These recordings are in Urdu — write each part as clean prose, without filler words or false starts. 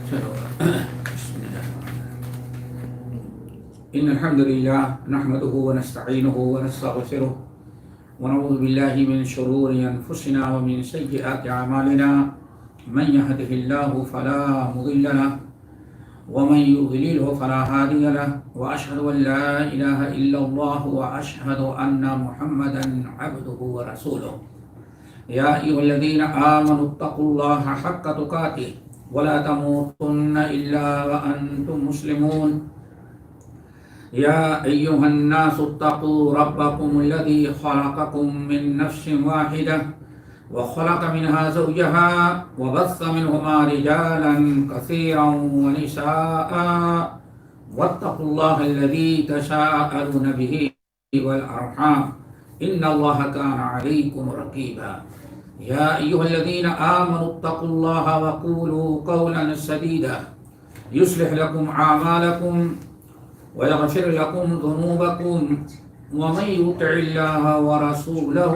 چلو بسم اللہ ان الحمد للہ نحمده ونستعینه ونستغفره ونعوذ باللہ من شرور انفسنا ومن سیئات اعمالنا من يهده الله فلا مضل له ومن يضلله فلا هادي له واشهد ان لا اله الا الله واشهد ان محمدا عبده ورسوله يا ايها الذين امنوا اتقوا الله حق تقاته ولا تموتن إلا وأنتم مسلمون يا أيها الناس اتقوا ربكم الذي خلقكم من نفس واحدة وخلق منها زوجها وبث منهما رجالا كثيرا ونساء واتقوا الله الذي تساءلون به والأرحام إن الله كان عليكم رقيبا يا أيها الذين آمنوا اتقوا الله وقولوا قولا سديدا يصلح لكم أعمالكم ويغفر لكم ذنوبكم ومن يطع الله ورسوله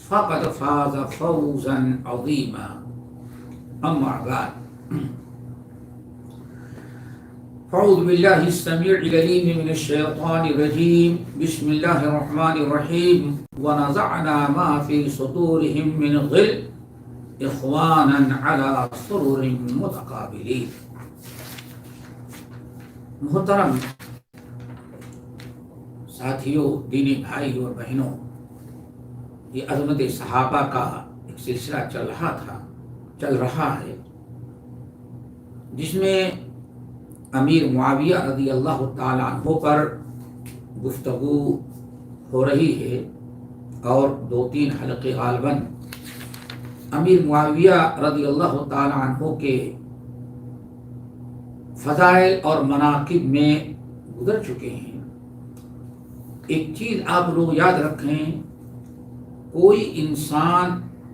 فقد فاز فوزا عظيما أما بعد فأعوذ بالله السميع العليم من الشيطان الرجيم بسم الله الرحمن الرحيم ونزعنا ما في صدورهم من غل إخوانا على سرر متقابلين. محترم ساتھیوں، دینی بھائی اور بہنوں، یہ عظمت صحابہ کا ایک سلسلہ چل رہا ہے جس میں امیر معاویہ رضی اللہ تعالیٰ عنہ پر گفتگو ہو رہی ہے اور 2-3 حلقے غالباً امیر معاویہ رضی اللہ تعالیٰ عنہ کے فضائل اور مناقب میں گزر چکے ہیں. ایک چیز آپ لوگ یاد رکھیں، کوئی انسان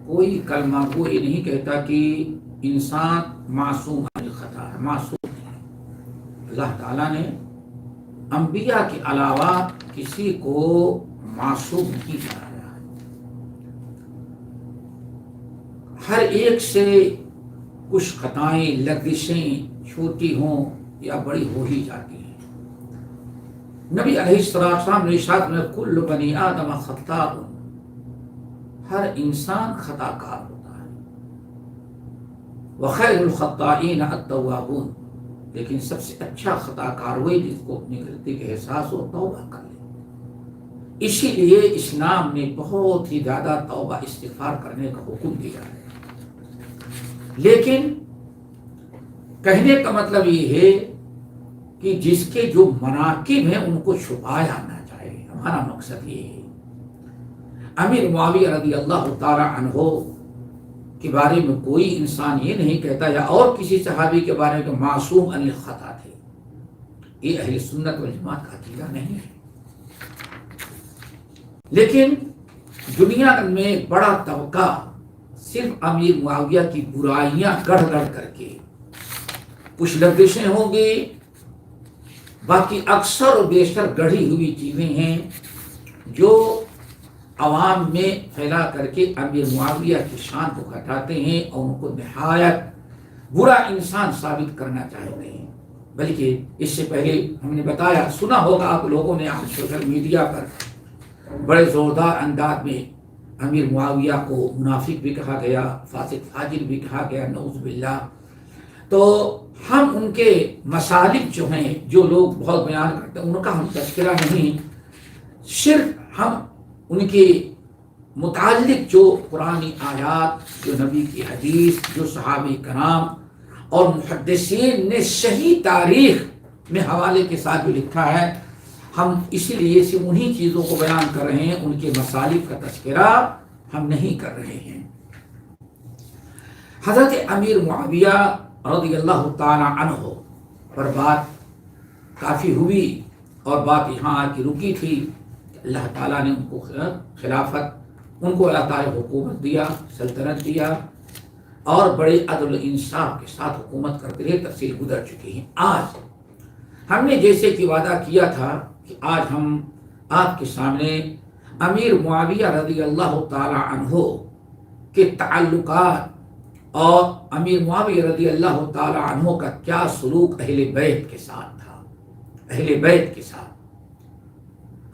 کوئی کلمہ کو یہ نہیں کہتا کہ انسان معصوم عن الخطا ہے، معصوم. اللہ تعالیٰ نے انبیاء کے علاوہ کسی کو معصوم نہیں بنایا ہے. ہر ایک سے کچھ خطائیں، لغزشیں چھوٹی ہوں یا بڑی ہو ہی جاتی ہیں. نبی علیہ السلام نے ارشاد میں کل بنی آدم خطاء، ہر انسان خطا کار ہوتا ہے. وخیر الخطائین التوابون، لیکن سب سے اچھا خطا کار وہی جس کو اپنی غلطی کے احساس ہو توبہ کر لے. اسی لیے اسلام نے بہت ہی زیادہ توبہ استغفار کرنے کا حکم دیا ہے. لیکن کہنے کا مطلب یہ ہے کہ جس کے جو مناقب ہیں ان کو چھپایا نہ جائے. ہمارا مقصد یہ ہے. امیر معاویہ رضی اللہ تعالی عنہ کے بارے میں کوئی انسان یہ نہیں کہتا یا اور کسی صحابی کے بارے میں معصوم عن الخطا تھے. یہ اہل سنت والجماعت کا عقیدہ نہیں ہے. لیکن دنیا میں بڑا طبقہ صرف امیر معاویہ کی برائیاں گڑھ گڑھ کر کے، کچھ لغزشیں ہوں گی، باقی اکثر و بیشتر گڑھی ہوئی چیزیں ہیں جو عوام میں پھیلا کر کے امیر معاویہ کی شان کو گھٹاتے ہیں اور ان کو نہایت برا انسان ثابت کرنا چاہتے ہیں. بلکہ اس سے پہلے ہم نے بتایا، سنا ہوگا آپ لوگوں نے آج سوشل میڈیا پر بڑے زوردار انداز میں امیر معاویہ کو منافق بھی کہا گیا، فاسق فاجر بھی کہا گیا، نعوذ باللہ. تو ہم ان کے مسالک جو ہیں، جو لوگ بہت بیان کرتے ہیں، ان کا ہم تذکرہ نہیں، صرف ہم ان کے متعلق جو قرآنی آیات، جو نبی کی حدیث، جو صحابہ کرام اور محدثین نے صحیح تاریخ میں حوالے کے ساتھ جو لکھا ہے، ہم اسی لیے سے انہی چیزوں کو بیان کر رہے ہیں. ان کے مسالک کا تذکرہ ہم نہیں کر رہے ہیں. حضرت امیر معاویہ رضی اللہ تعالی عنہ پر بات کافی ہوئی اور بات یہاں آ کے رکی تھی. اللہ تعالیٰ نے ان کو خلافت، ان کو اللہ تعالیٰ حکومت دیا، سلطنت دیا اور بڑے عدل و انصاف کے ساتھ حکومت کرتے رہے. تفصیل گزر چکی ہیں. آج ہم نے جیسے کہ وعدہ کیا تھا کہ آج ہم آپ کے سامنے امیر معاویہ رضی اللہ تعالی عنہ کے تعلقات اور امیر معاویہ رضی اللہ تعالی عنہ کا کیا سلوک اہل بیت کے ساتھ تھا، اہل بیت کے ساتھ۔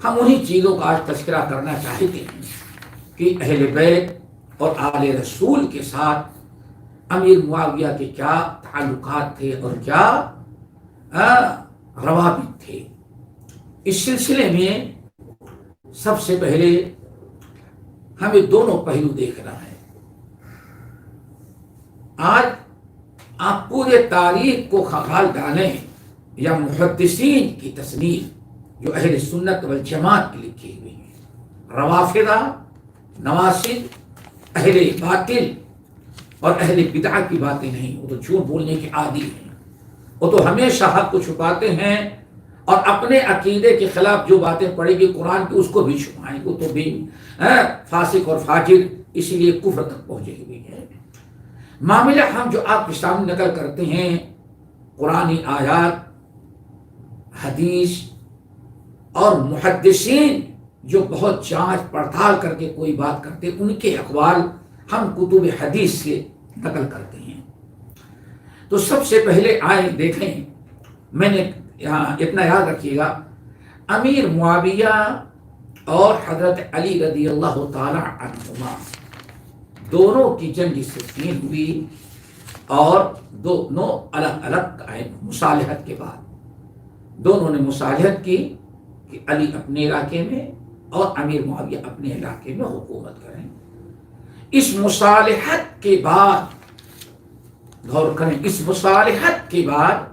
ہم انہی چیزوں کا آج تذکرہ کرنا چاہتے ہیں کہ اہل بیت اور آل رسول کے ساتھ امیر معاویہ کے کیا تعلقات تھے اور کیا روابط تھے۔ اس سلسلے میں سب سے پہلے ہمیں دونوں پہلو دیکھنا ہے۔ آج آپ پورے تاریخ کو خال ڈالیں یا محدثین کی تصنیف جو اہل سنت والجماعت کی لکھی ہوئی ہے، روافضہ، نواسب، اہل باطل اور اہل بدعہ کی باتیں نہیں، وہ تو جھوٹ بولنے کے عادی ہیں، وہ تو ہمیشہ حق کو چھپاتے ہیں اور اپنے عقیدے کے خلاف جو باتیں پڑے گی قرآن کی اس کو بھی چھپائیں، وہ تو بھی فاسق اور فاجر اسی لیے کفر تک پہنچے ہوئے ہیں۔ معاملہ ہم جو آپ کے سامنے نقل کرتے ہیں قرآنی آیات، حدیث اور محدثین جو بہت جانچ پڑتال کر کے کوئی بات کرتے ہیں، ان کے اقوال ہم کتب حدیث سے نقل کرتے ہیں۔ تو سب سے پہلے آئیں دیکھیں، میں نے یہاں اتنا یاد رکھیے گا، امیر معاویہ اور حضرت علی رضی اللہ تعالی عنہما دونوں کی جنگ صفین ہوئی اور دونوں الگ الگ آئے مصالحت کے بعد۔ دونوں نے مصالحت کی کہ علی اپنے علاقے میں اور امیر معاویہ اپنے علاقے میں حکومت کریں۔ اس مصالحت کے بعد غور کریں، اس مصالحت کے بعد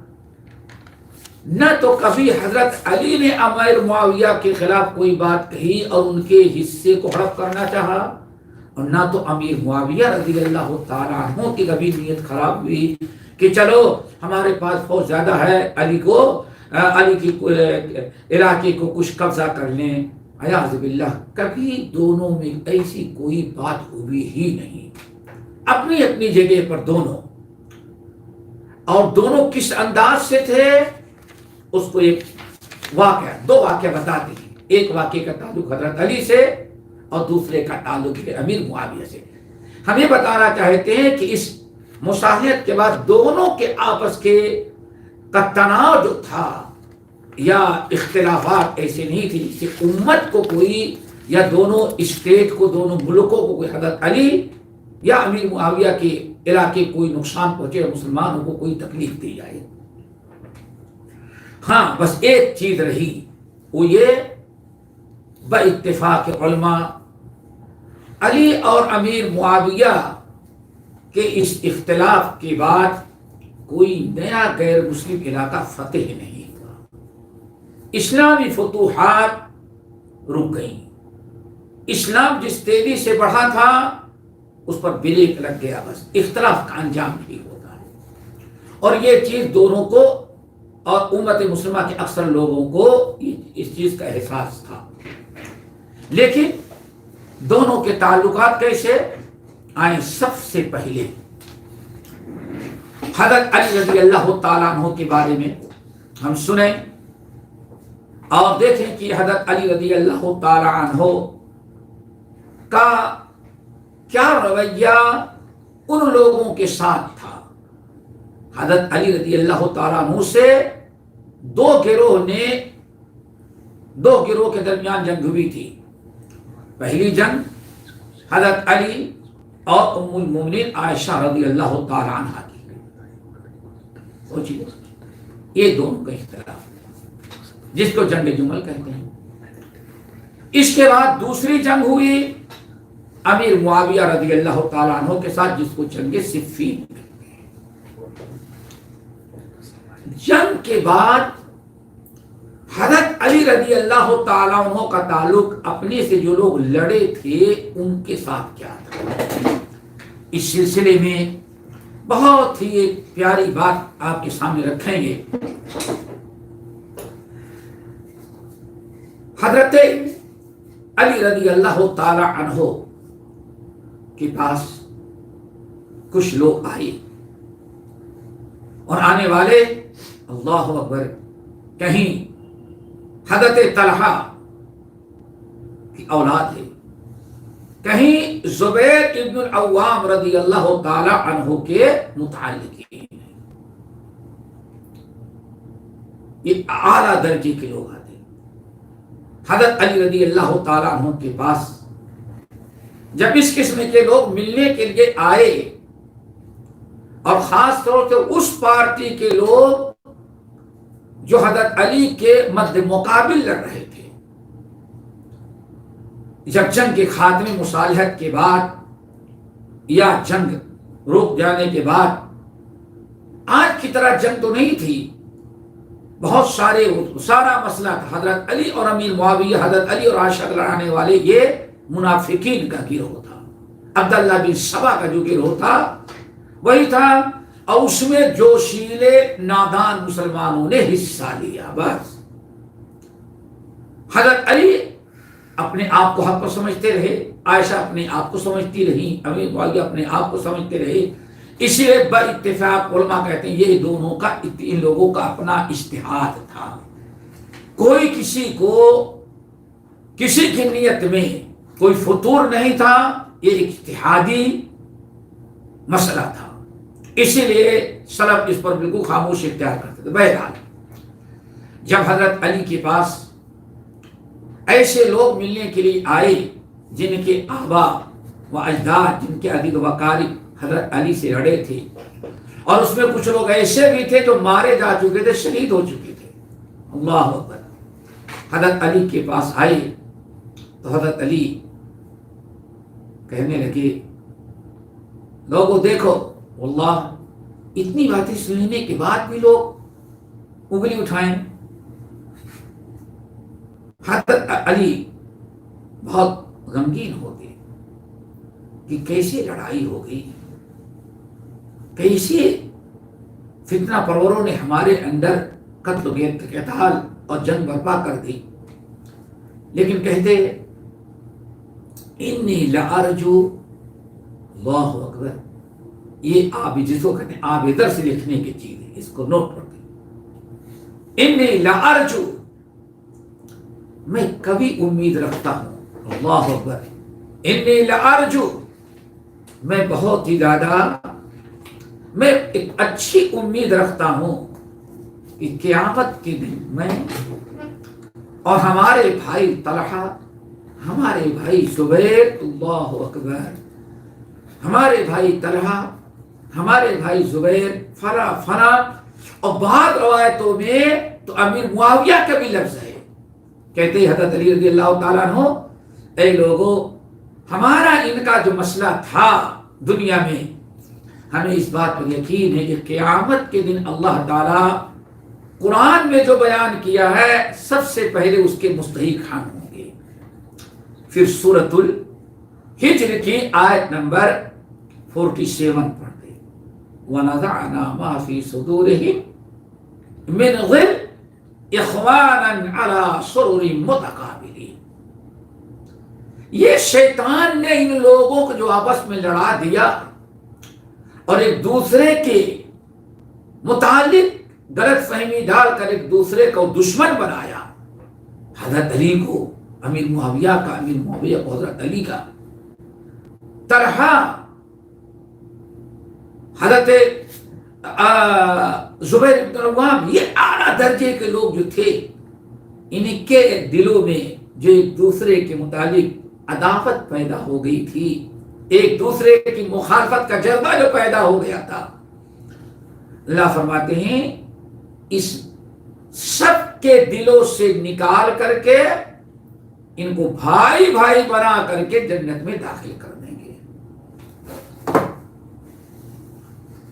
نہ تو کبھی حضرت علی نے امیر معاویہ کے خلاف کوئی بات کہی اور ان کے حصے کو ہڑپ کرنا چاہا، اور نہ تو امیر معاویہ رضی اللہ تعالیٰ عنہ کی کبھی نیت خراب ہوئی کہ چلو ہمارے پاس فوج زیادہ ہے، علی کی علاقے کو کچھ قبضہ کر لیں۔ اعوذ باللہ، کبھی دونوں میں ایسی کوئی بات ہوئی ہی نہیں، اپنی اپنی جگہ پر دونوں۔ اور دونوں کس انداز سے تھے اس کو ایک واقعہ، دو واقعہ بتاتے ہیں۔ ایک واقعے کا تعلق حضرت علی سے اور دوسرے کا تعلق ہے امیر معاویہ سے۔ ہمیں بتانا چاہتے ہیں کہ اس مصالحت کے بعد دونوں کے آپس کے تناؤ جو تھا یا اختلافات ایسے نہیں تھے کہ امت کو کوئی یا دونوں اسٹیٹ کو، دونوں ملکوں کو کوئی حضرت علی یا امیر معاویہ کے علاقے کوئی نقصان پہنچے اور مسلمانوں کو کوئی تکلیف دی جائے۔ ہاں بس ایک چیز رہی، وہ یہ باتفاق علماء علی اور امیر معاویہ کے اس اختلاف کے بعد کوئی نیا غیر مسلم علاقہ فتح نہیں ہوا، اسلامی فتوحات رک گئیں، اسلام جس تیزی سے بڑھا تھا اس پر بریک لگ گیا، بس اختلاف کا انجام نہیں ہوتا ہے۔ اور یہ چیز دونوں کو اور امت مسلمہ کے اکثر لوگوں کو اس چیز کا احساس تھا۔ لیکن دونوں کے تعلقات کیسے آئیں؟ سب سے پہلے حضرت علی رضی اللہ تعالیٰ عنہ کے بارے میں ہم سنیں اور دیکھیں کہ حضرت علی رضی اللہ تعالیٰ عنہ کا کیا رویہ ان لوگوں کے ساتھ تھا۔ حضرت علی رضی اللہ تعالیٰ عنہ سے دو گروہ کے درمیان جنگ ہوئی تھی۔ پہلی جنگ حضرت علی اور ام المومنین عائشہ رضی اللہ تعالیٰ عنہ کی، سوچیے یہ دونوں کا اختلاف جس کو جنگ جمل کہتے ہیں۔ اس کے بعد دوسری جنگ ہوئی امیر معاویہ رضی اللہ تعالیٰ عنہ کے ساتھ جس کو جنگ صفین کہتے ہیں۔ جنگ کے بعد حضرت علی رضی اللہ تعالیٰ عنہ کا تعلق اپنے سے جو لوگ لڑے تھے ان کے ساتھ کیا تھا، اس سلسلے میں بہت ہی ایک پیاری بات آپ کے سامنے رکھیں گے۔ حضرت علی رضی اللہ تعالی عنہ کے پاس کچھ لوگ آئے اور آنے والے اللہ اکبر کہیں حضرت طلحہ کی اولاد ہے، کہیں زبیر ابن العوام رضی اللہ تعالی عنہ کے متعلقین، یہ اعلیٰ درجے کے لوگ آتے ہیں۔ حضرت علی رضی اللہ تعالی عنہ کے پاس جب اس قسم کے لوگ ملنے کے لیے آئے، اور خاص طور سے اس پارٹی کے لوگ جو حضرت علی کے مد مقابل لڑ رہے تھے، جب جنگ کے خاتمے مصالحت کے بعد یا جنگ رک جانے کے بعد، آج کی طرح جنگ تو نہیں تھی، بہت سارا مسئلہ تھا، حضرت علی اور امیر معاویہ، حضرت علی اور عائشہ لڑانے والے، یہ منافقین کا گروہ تھا، عبداللہ بن سبا کا جو گروہ تھا وہی تھا، اور اس میں جوشیلے نادان مسلمانوں نے حصہ لیا۔ بس حضرت علی اپنے آپ کو حق پر سمجھتے رہے، عائشہ اپنے آپ کو سمجھتی رہی، امیر معاویہ اپنے آپ کو سمجھتے رہے، اسی لیے با اتفاق علماء کہتے ہیں یہ دونوں کا، ان لوگوں کا اپنا اجتہاد تھا، کوئی کسی کی نیت میں کوئی فطور نہیں تھا، یہ اجتہادی مسئلہ تھا، اسی لیے سلف اس پر بالکل خاموش اختیار کرتے تھے۔ بہرحال جب حضرت علی کے پاس ایسے لوگ ملنے کے لیے آئے جن کے آبا و اجداد، جن کے عدد و اقارب حضرت علی سے لڑے تھے، اور اس میں کچھ لوگ ایسے بھی تھے جو مارے جا چکے تھے، شہید ہو چکے تھے، اللہ اکبر، حضرت علی کے پاس آئے تو حضرت علی کہنے لگے، لوگوں دیکھو، واللہ اتنی باتیں سننے کے بعد بھی لوگ انگلی اٹھائیں۔ حضرت علی بہت غمگین ہو گئے کہ کیسے لڑائی ہو گئی، کیسے فتنہ پروروں نے ہمارے اندر قتل و قتال اور جنگ برپا کر دی، لیکن کہتے انی لارجو، اللہ اکبر، یہ آپ جس کو کہتے ہیں آپ ادھر سے لکھنے کی چیز ہے، اس کو نوٹ کر دیں، انی لارجو، میں کبھی امید رکھتا ہوں، اللہ اکبر، انی لارجو، میں بہت ہی زیادہ، میں ایک اچھی امید رکھتا ہوں کہ قیامت کے دن میں اور ہمارے بھائی طلحہ، ہمارے بھائی زبیر، اللہ اکبر، ہمارے بھائی طلحہ، ہمارے بھائی زبیر، فلاں، اور بعض روایتوں میں تو امیر معاویہ کا بھی لفظ ہے، کہتے ہیں حضرت علی رضی اللہ تعالیٰ عنہ، اے لوگوں، ہمارا ان کا جو مسئلہ تھا دنیا میں، ہمیں اس بات پر یقین ہے کہ قیامت کے دن اللہ تعالیٰ قرآن میں جو بیان کیا ہے سب سے پہلے اس کے مستحق ہم ہوں گے۔ پھر سورۃ الحجر کی آیت نمبر 47 پڑھ دے، وَنَزَعْنَا مَا فِي صُدُورِهِمْ مِنْ غِلٍّ إِخْوَانًا عَلَى سُرُرٍ مُتَقَابِلِينَ۔ یہ شیطان نے ان لوگوں کو جو آپس میں لڑا دیا اور ایک دوسرے کے متعلق غلط فہمی ڈال کر ایک دوسرے کو دشمن بنایا، حضرت علی کو امیر معاویہ کا، امیر معاویہ کو حضرت علی کا، طلحہ، حضرت زبیر بن العوام، یہ اعلیٰ درجے کے لوگ جو تھے، ان کے دلوں میں جو ایک دوسرے کے متعلق عداوت پیدا ہو گئی تھی، ایک دوسرے کی مخالفت کا جذبہ جو پیدا ہو گیا تھا، اللہ فرماتے ہیں اس سب کے دلوں سے نکال کر کے ان کو بھائی بھائی بنا کر کے جنت میں داخل کر دیں گے۔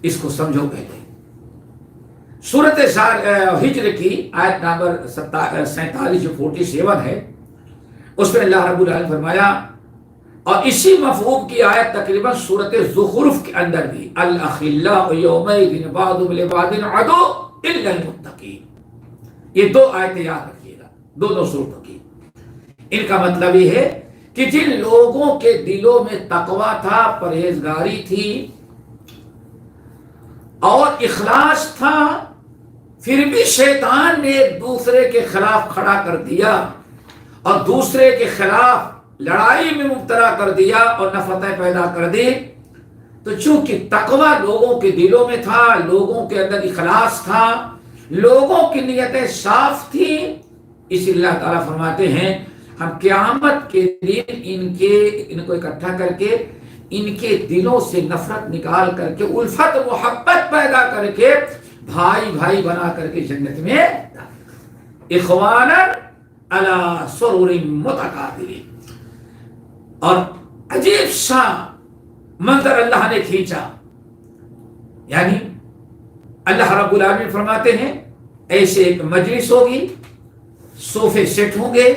اس کو سمجھو پہلے۔ سورۃ ہجر کی آیت نمبر 47 جو 47 ہے، اس میں اللہ رب العالمین فرمایا، اور اسی مفہوم کی آیت تقریباً سورۃ زخرف کے اندر بھی، الاخلاء یومئذ بعضهم لبعض عدو الا المتقین، یہ دو آیتیں یاد رکھیے گا، دونوں صورتوں کی۔ ان کا مطلب یہ ہے کہ جن لوگوں کے دلوں میں تقویٰ تھا، پرہیزگاری تھی اور اخلاص تھا، پھر بھی شیطان نے ایک دوسرے کے خلاف کھڑا کر دیا اور دوسرے کے خلاف لڑائی میں مبتلا کر دیا اور نفرتیں پیدا کر دی، تو چونکہ تقوی لوگوں کے دلوں میں تھا، لوگوں کے اندر اخلاص تھا، لوگوں کی نیتیں صاف تھیں، اس لیے اللہ تعالیٰ فرماتے ہیں ہم قیامت کے دن ان کو اکٹھا کر کے ان کے دلوں سے نفرت نکال کر کے الفت محبت پیدا کر کے بھائی بھائی بنا کر کے جنت میں اخوانا علی سرر متقابلین۔ اور عجیب سا منظر اللہ نے کھینچا، یعنی اللہ رب العالمین فرماتے ہیں ایسے ایک مجلس ہوگی، صوفے سیٹ ہوں گے،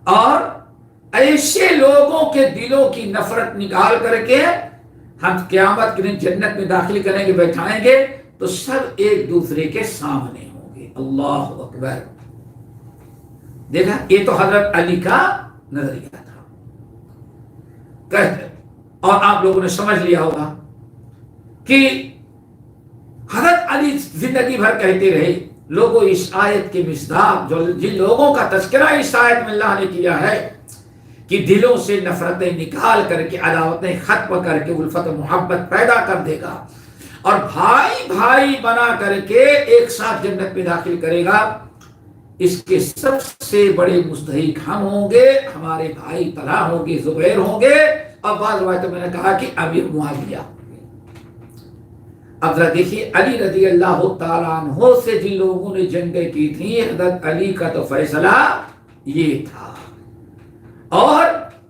اور ایسے لوگوں کے دلوں کی نفرت نکال کر کے ہم قیامت کے دن جنت میں داخل کریں گے، بیٹھائیں گے، تو سب ایک دوسرے کے سامنے ہوں گے۔ اللہ اکبر! دیکھا، یہ تو حضرت علی کا نظریہ تھا، اور آپ لوگوں نے سمجھ لیا ہوگا کہ حضرت علی زندگی بھر کہتے رہے لوگوں اس آیت کے مصداق، جو جن لوگوں کا تذکرہ اس آیت میں اللہ نے کیا ہے کہ دلوں سے نفرتیں نکال کر کے عداوتیں ختم کر کے الفت و محبت پیدا کر دے گا اور بھائی بھائی بنا کر کے ایک ساتھ جنت میں داخل کرے گا، اس کے سب سے بڑے مستحق ہم ہوں گے، ہمارے بھائی طلحہ ہوں گے، زبیر ہوں گے، اور بعض روایتوں میں نے کہا کہ امیر معاویہ ہوں گے۔ اب ذرا دیکھیے، علی رضی اللہ تعالیٰ عنہ سے جن لوگوں نے جنگیں کی تھیں، حضرت علی کا تو فیصلہ یہ تھا، اور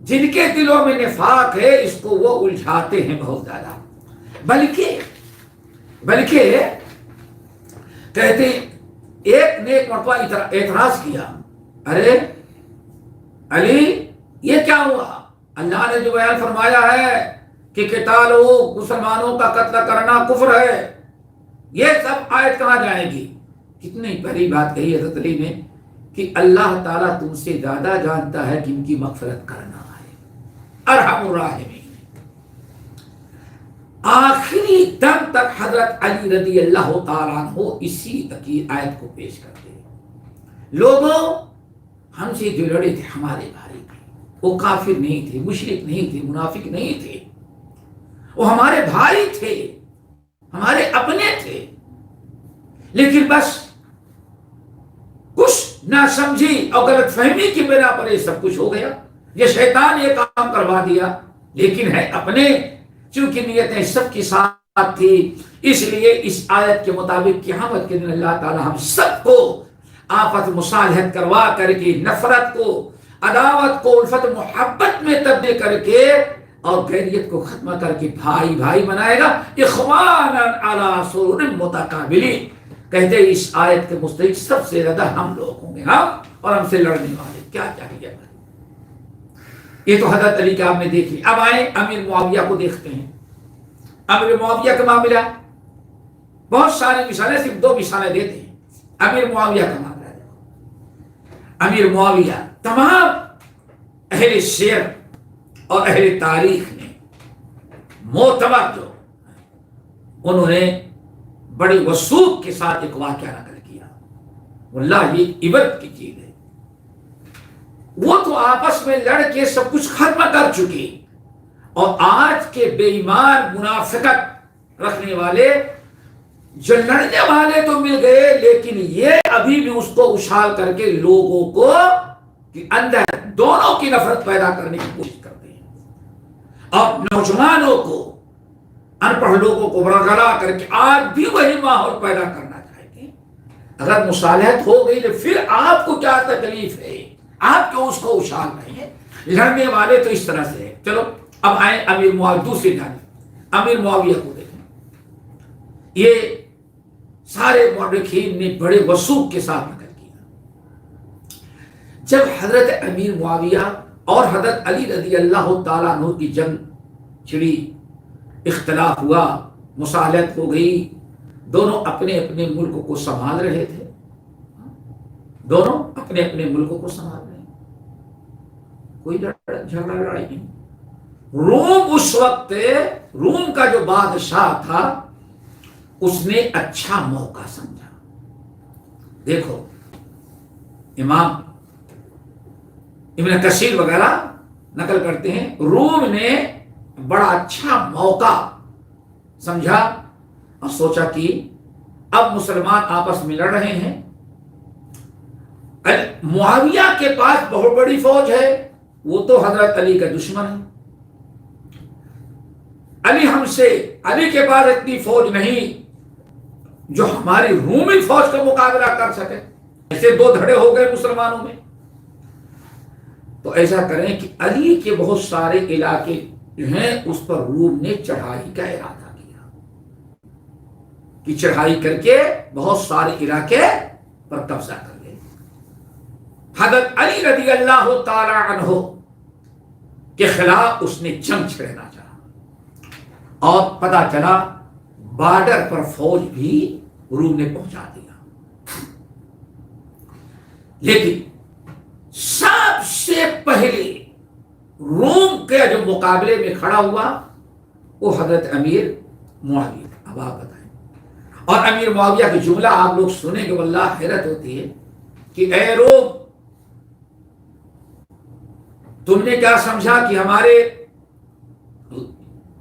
جن کے دلوں میں نفاق ہے اس کو وہ الجھاتے ہیں بہت زیادہ، بلکہ کہتے ایک نے ایک مرتبہ اعتراض کیا، ارے علی یہ کیا ہوا؟ اللہ نے جو بیان فرمایا ہے کہ قتال مسلمانوں کا قتل کرنا کفر ہے، یہ سب آیت کہاں جائے گی؟ کتنی بڑی بات کہی حضرت علی نے کہ اللہ تعالیٰ تم سے زیادہ جانتا ہے کہ ان کی مغفرت کرنا ہے، ارحم الراحمین۔ آخری دم تک حضرت علی رضی اللہ تعالیٰ عنہ اسی تقیر آیت کو پیش کرتے ہیں، لوگوں ہم سے جو لڑے تھے ہمارے بھائی تھے، وہ کافر نہیں تھے، مشرک نہیں تھے، منافق نہیں تھے، وہ ہمارے بھائی تھے، ہمارے اپنے تھے، لیکن بس کچھ نہ سمجھی اور غلط فہمی کی بنا پر یہ سب کچھ ہو گیا، یہ شیطان یہ کام کروا دیا، لیکن ہے اپنے، چونکہ نیتیں سب کی ساتھ تھی، اس لیے اس آیت کے مطابق قیامت کے دن اللہ تعالی ہم سب کو آپس مصالحت کروا کر کے نفرت کو، عداوت کو الفت محبت میں تبدیل کر کے اور غیریت کو ختم کر کے بھائی بھائی بنائے گا، اخوانا علی سرر متقابلین۔ کہتے ہیں اس آیت کے مستحق سب سے زیادہ ہم لوگ ہوں گے، ہم اور ہم سے لڑنے والے، کیا چاہیے؟ یہ تو حضرت علی کا آپ نے دیکھ لی۔ اب آئیں امیر معاویہ کو دیکھتے ہیں۔ امیر معاویہ کا معاملہ بہت ساری مثالیں، صرف 2 مثالیں دیتے ہیں۔ امیر معاویہ کا معاملہ دیکھو، امیر معاویہ تمام اہل سیر اور اہل تاریخ نے معتبر جو انہوں نے بڑی وثوق کے ساتھ ایک واقعہ نقل کیا، واللہ یہ عبرت کی چیز ہے۔ وہ تو آپس میں لڑ کے سب کچھ ختم کر چکی، اور آج کے بے ایمان منافقت رکھنے والے جو لڑنے والے تو مل گئے، لیکن یہ ابھی بھی اس کو اچھال کر کے لوگوں کو اندر دونوں کی نفرت پیدا کرنے کی کوشش کرتے ہیں، اور نوجوانوں کو، ان پڑھ لوگوں کو برگلا کر کے آج بھی وہی ماحول پیدا کرنا چاہتے ہیں۔ اگر مصالحت ہو گئی تو پھر آپ کو کیا تکلیف ہے؟ آپ کیوں اس کو اچھال رہے ہیں؟ لڑنے والے تو اس طرح سے ہے۔ چلو اب آئیں امیر معاویہ، دوسری جانب امیر معاویہ کو دیکھیں۔ یہ سارے مورخین نے بڑے وثوق کے ساتھ نقل کیا۔ جب حضرت امیر معاویہ اور حضرت علی رضی اللہ تعالیٰ عنہ کی جنگ چھڑی، اختلاف ہوا، مصالحت ہو گئی، دونوں اپنے اپنے ملک کو سنبھال رہے تھے، دونوں اپنے اپنے ملکوں کو سنبھال رہے ہیں، کوئی جھگڑا لڑائی نہیں۔ روم اس وقت، روم کا جو بادشاہ تھا، اس نے اچھا موقع سمجھا۔ دیکھو امام ابن کثیر وغیرہ نقل کرتے ہیں روم نے بڑا اچھا موقع سمجھا اور سوچا کہ اب مسلمان آپس میں لڑ رہے ہیں، معاویہ کے پاس بہت بڑی فوج ہے، وہ تو حضرت علی کا دشمن ہے، علی کے پاس اتنی فوج نہیں جو ہماری رومی فوج کا مقابلہ کر سکے، ایسے دو دھڑے ہو گئے مسلمانوں میں۔ تو ایسا کریں کہ علی کے بہت سارے علاقے جو ہیں اس پر روم نے چڑھائی کا ارادہ کیا کہ چڑھائی کر کے بہت سارے علاقے پر قبضہ کر لے۔ حضرت علی رضی اللہ تعالی عنہ کے خلاف اس نے جنگ چھڑنا چاہا اور پتہ چلا بارڈر پر فوج بھی روم نے پہنچا دیا، لیکن سب سے پہلے روم کے جو مقابلے میں کھڑا ہوا وہ حضرت امیر معاویہ۔ اب آپ بتائیں، اور امیر معاویہ کا جملہ آپ لوگ سنیں گے واللہ حیرت ہوتی ہے کہ اے روم، تم نے کیا سمجھا کہ ہمارے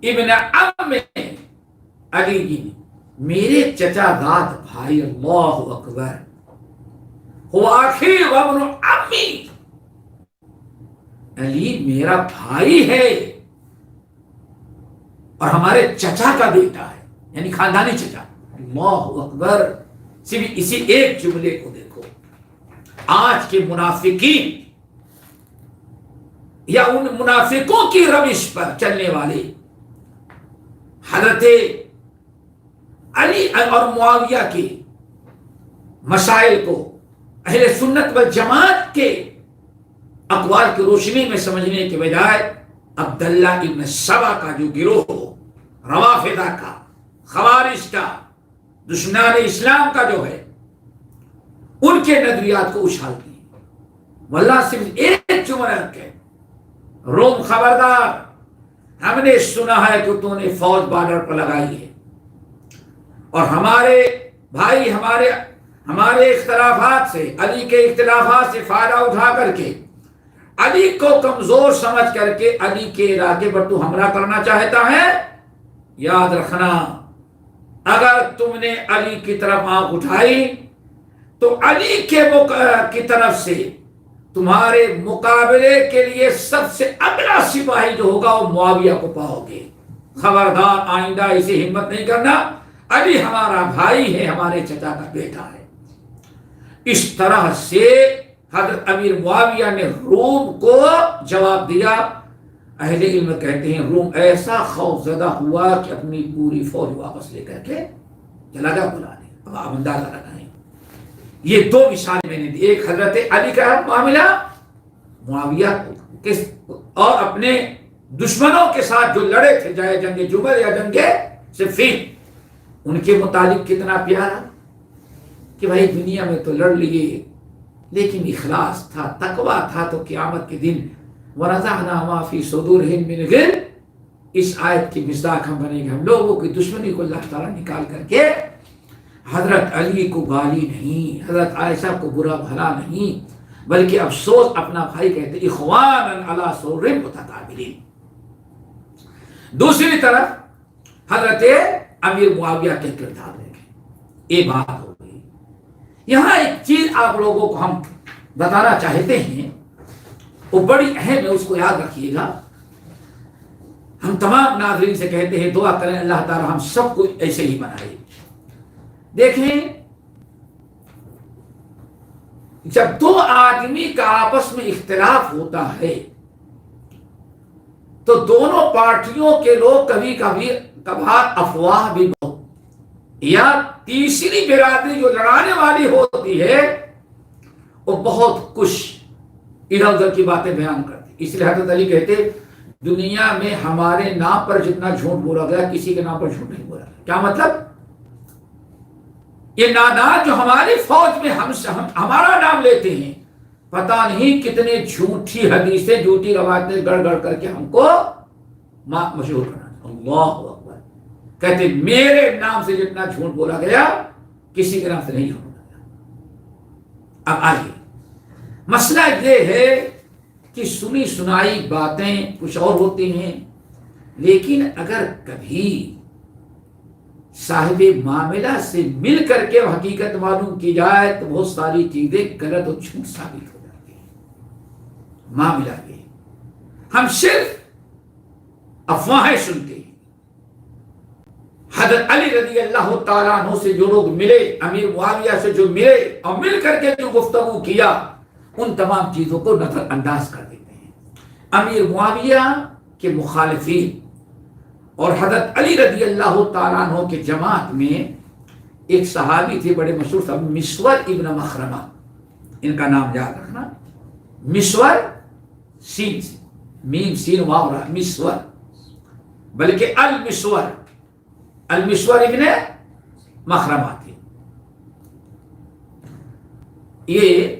ابن عم علی جی میرے چچا داد بھائی، اللہ اکبر، هو اخی وابن عمی، علی میرا بھائی ہے اور ہمارے چچا کا بیٹا ہے، یعنی خاندانی چچا۔ اللہ اکبر، صرف اسی ایک جملے کو دیکھو، آج کے منافقین یا ان منافقوں کی روش پر چلنے والے حضرت علی اور معاویہ کے مسائل کو اہل سنت والجماعت کے اقوال کی روشنی میں سمجھنے کے بجائے عبداللہ ابن سبا کا جو گروہ روافضہ کا، خوارج کا، دشمنان اسلام کا جو ہے، ان کے نظریات کو اچھالتی ہے۔ واللہ صرف ایک جملہ کہ روم خبردار، ہم نے سنا ہے کہ تو نے فوج بارڈر پر لگائی ہے اور ہمارے بھائی ہمارے اختلافات سے، علی کے اختلافات سے فائدہ اٹھا کر کے، علی کو کمزور سمجھ کر کے علی کے علاقے پر تو حملہ کرنا چاہتا ہے۔ یاد رکھنا، اگر تم نے علی کی طرف آنکھ اٹھائی تو علی کی طرف سے تمہارے مقابلے کے لیے سب سے اگلا سپاہی جو ہوگا وہ معاویہ کو پاؤ گے۔ خبردار، آئندہ اسے ہمت نہیں کرنا، علی ہمارا بھائی ہے، ہمارے چچا کا بیٹا ہے۔ اس طرح سے حضرت امیر معاویہ نے روم کو جواب دیا۔ اہل علم کہتے ہیں روم ایسا خوف زدہ ہوا کہ اپنی پوری فوج واپس لے کر کے چلا گیا بلانے۔ اب آپ اندازہ لگائیں، یہ دو مثالیں میں نے دی، ایک حضرت علی کا معاملہ معاویہ اور اپنے دشمنوں کے ساتھ جو لڑے تھے، چاہے جنگ جمل یا جنگ صفین، ان کے متعلق کتنا پیارا کہ بھائی دنیا میں تو لڑ لیے لیکن اخلاص تھا، تقویٰ تھا، تو قیامت کے دن وَنَزَعْنَا مَا فِي صُدُورِهِم مِّنْ غِلٍّ، اس آیت کی مصداق ہم بنیں گے۔ ہم لوگوں کی دشمنی کو اللہ تعالیٰ نکال کر کے حضرت علی کو گالی نہیں، حضرت عائشہ کو برا بھلا نہیں، بلکہ افسوس اپنا بھائی کہتے اخواناً علی سرر متقابلین۔ دوسری طرف حضرت امیر معاویہ کے کردار دیکھیں، یہ بات ہو گئی۔ یہاں ایک چیز آپ لوگوں کو ہم بتانا چاہتے ہیں، وہ بڑی اہم ہے، اس کو یاد رکھیے گا۔ ہم تمام ناظرین سے کہتے ہیں دعا کریں اللہ تعالی ہم سب کو ایسے ہی بنائے۔ دیکھیں، جب دو آدمی کا آپس میں اختلاف ہوتا ہے تو دونوں پارٹیوں کے لوگ کبھی کبھار افواہ بھی یا تیسری برادری جو لڑانے والی ہوتی ہے وہ بہت کچھ ادھر ادھر کی باتیں بیان کرتی۔ اس لیے حضرت علی کہتے دنیا میں ہمارے نام پر جتنا جھوٹ بولا گیا کسی کے نام پر جھوٹ نہیں بولا۔ کیا مطلب؟ یہ نادان جو ہماری فوج میں ہمارا نام لیتے ہیں، پتہ نہیں کتنے جھوٹی حدیثیں، جھوٹی روایتیں گڑ گڑ کر کے ہم کو مشہور کرنا۔ اللہ اکبر، کہتے میرے نام سے جتنا جھوٹ بولا گیا کسی کے نام سے نہیں بولا گیا۔ اب آئیے، مسئلہ یہ ہے کہ سنی سنائی باتیں کچھ اور ہوتی ہیں، لیکن اگر کبھی صاحب معاملہ سے مل کر کے حقیقت معلوم کی جائے تو بہت ساری چیزیں غلط اور جھوٹ ثابت ہو جاتی ہیں۔ معاملہ یہ ہم صرف افواہیں سنتے ہیں۔ حضرت علی رضی اللہ تعالیٰ عنہ سے جو لوگ ملے، امیر معاویہ سے جو ملے اور مل کر کے جو گفتگو کیا، ان تمام چیزوں کو نظر انداز کر دیتے ہیں۔ امیر معاویہ کے مخالفین اور حضرت علی رضی اللہ تعالیٰ عنہ کے جماعت میں ایک صحابی تھے بڑے مشہور صاحب، مسور ابن مخرمہ، ان کا نام یاد رکھنا، مسور، سین میم سین واو را، مسور، بلکہ المسور ابن مخرمہ تھے۔ یہ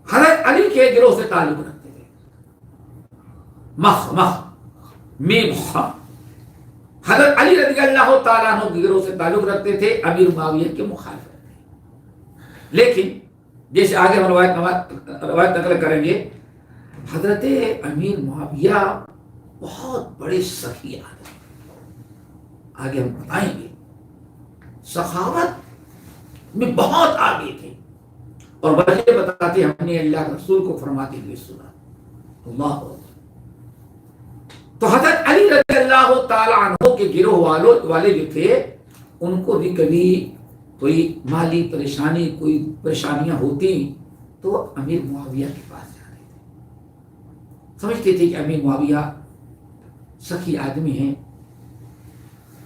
حضرت علی کے گروہ سے تعلق رکھتے تھے، میم خ، حضرت علی رضی اللہ تعالیٰ عنہ کے گروہ سے تعلق رکھتے تھے، امیر معاویہ کے مخالف تھے۔ لیکن جیسے آگے ہم روایت نقل کریں گے، حضرت امیر معاویہ بہت بڑے سخی آدمی، آگے ہم بتائیں گے، سخاوت میں بہت آگے تھے، اور وجہ بتاتے ہم نے اللہ رسول کو فرماتے ہوئے سنا، اللہ اکبر۔ تو حضرت علی رضی اللہ تعالیٰ عنہ کے گروہ والے جو تھے، ان کو بھی کبھی کوئی مالی پریشانی، کوئی پریشانیاں ہوتی تو امیر معاویہ کے پاس جاتے تھے، سمجھتے تھے کہ امیر معاویہ سخی آدمی ہیں،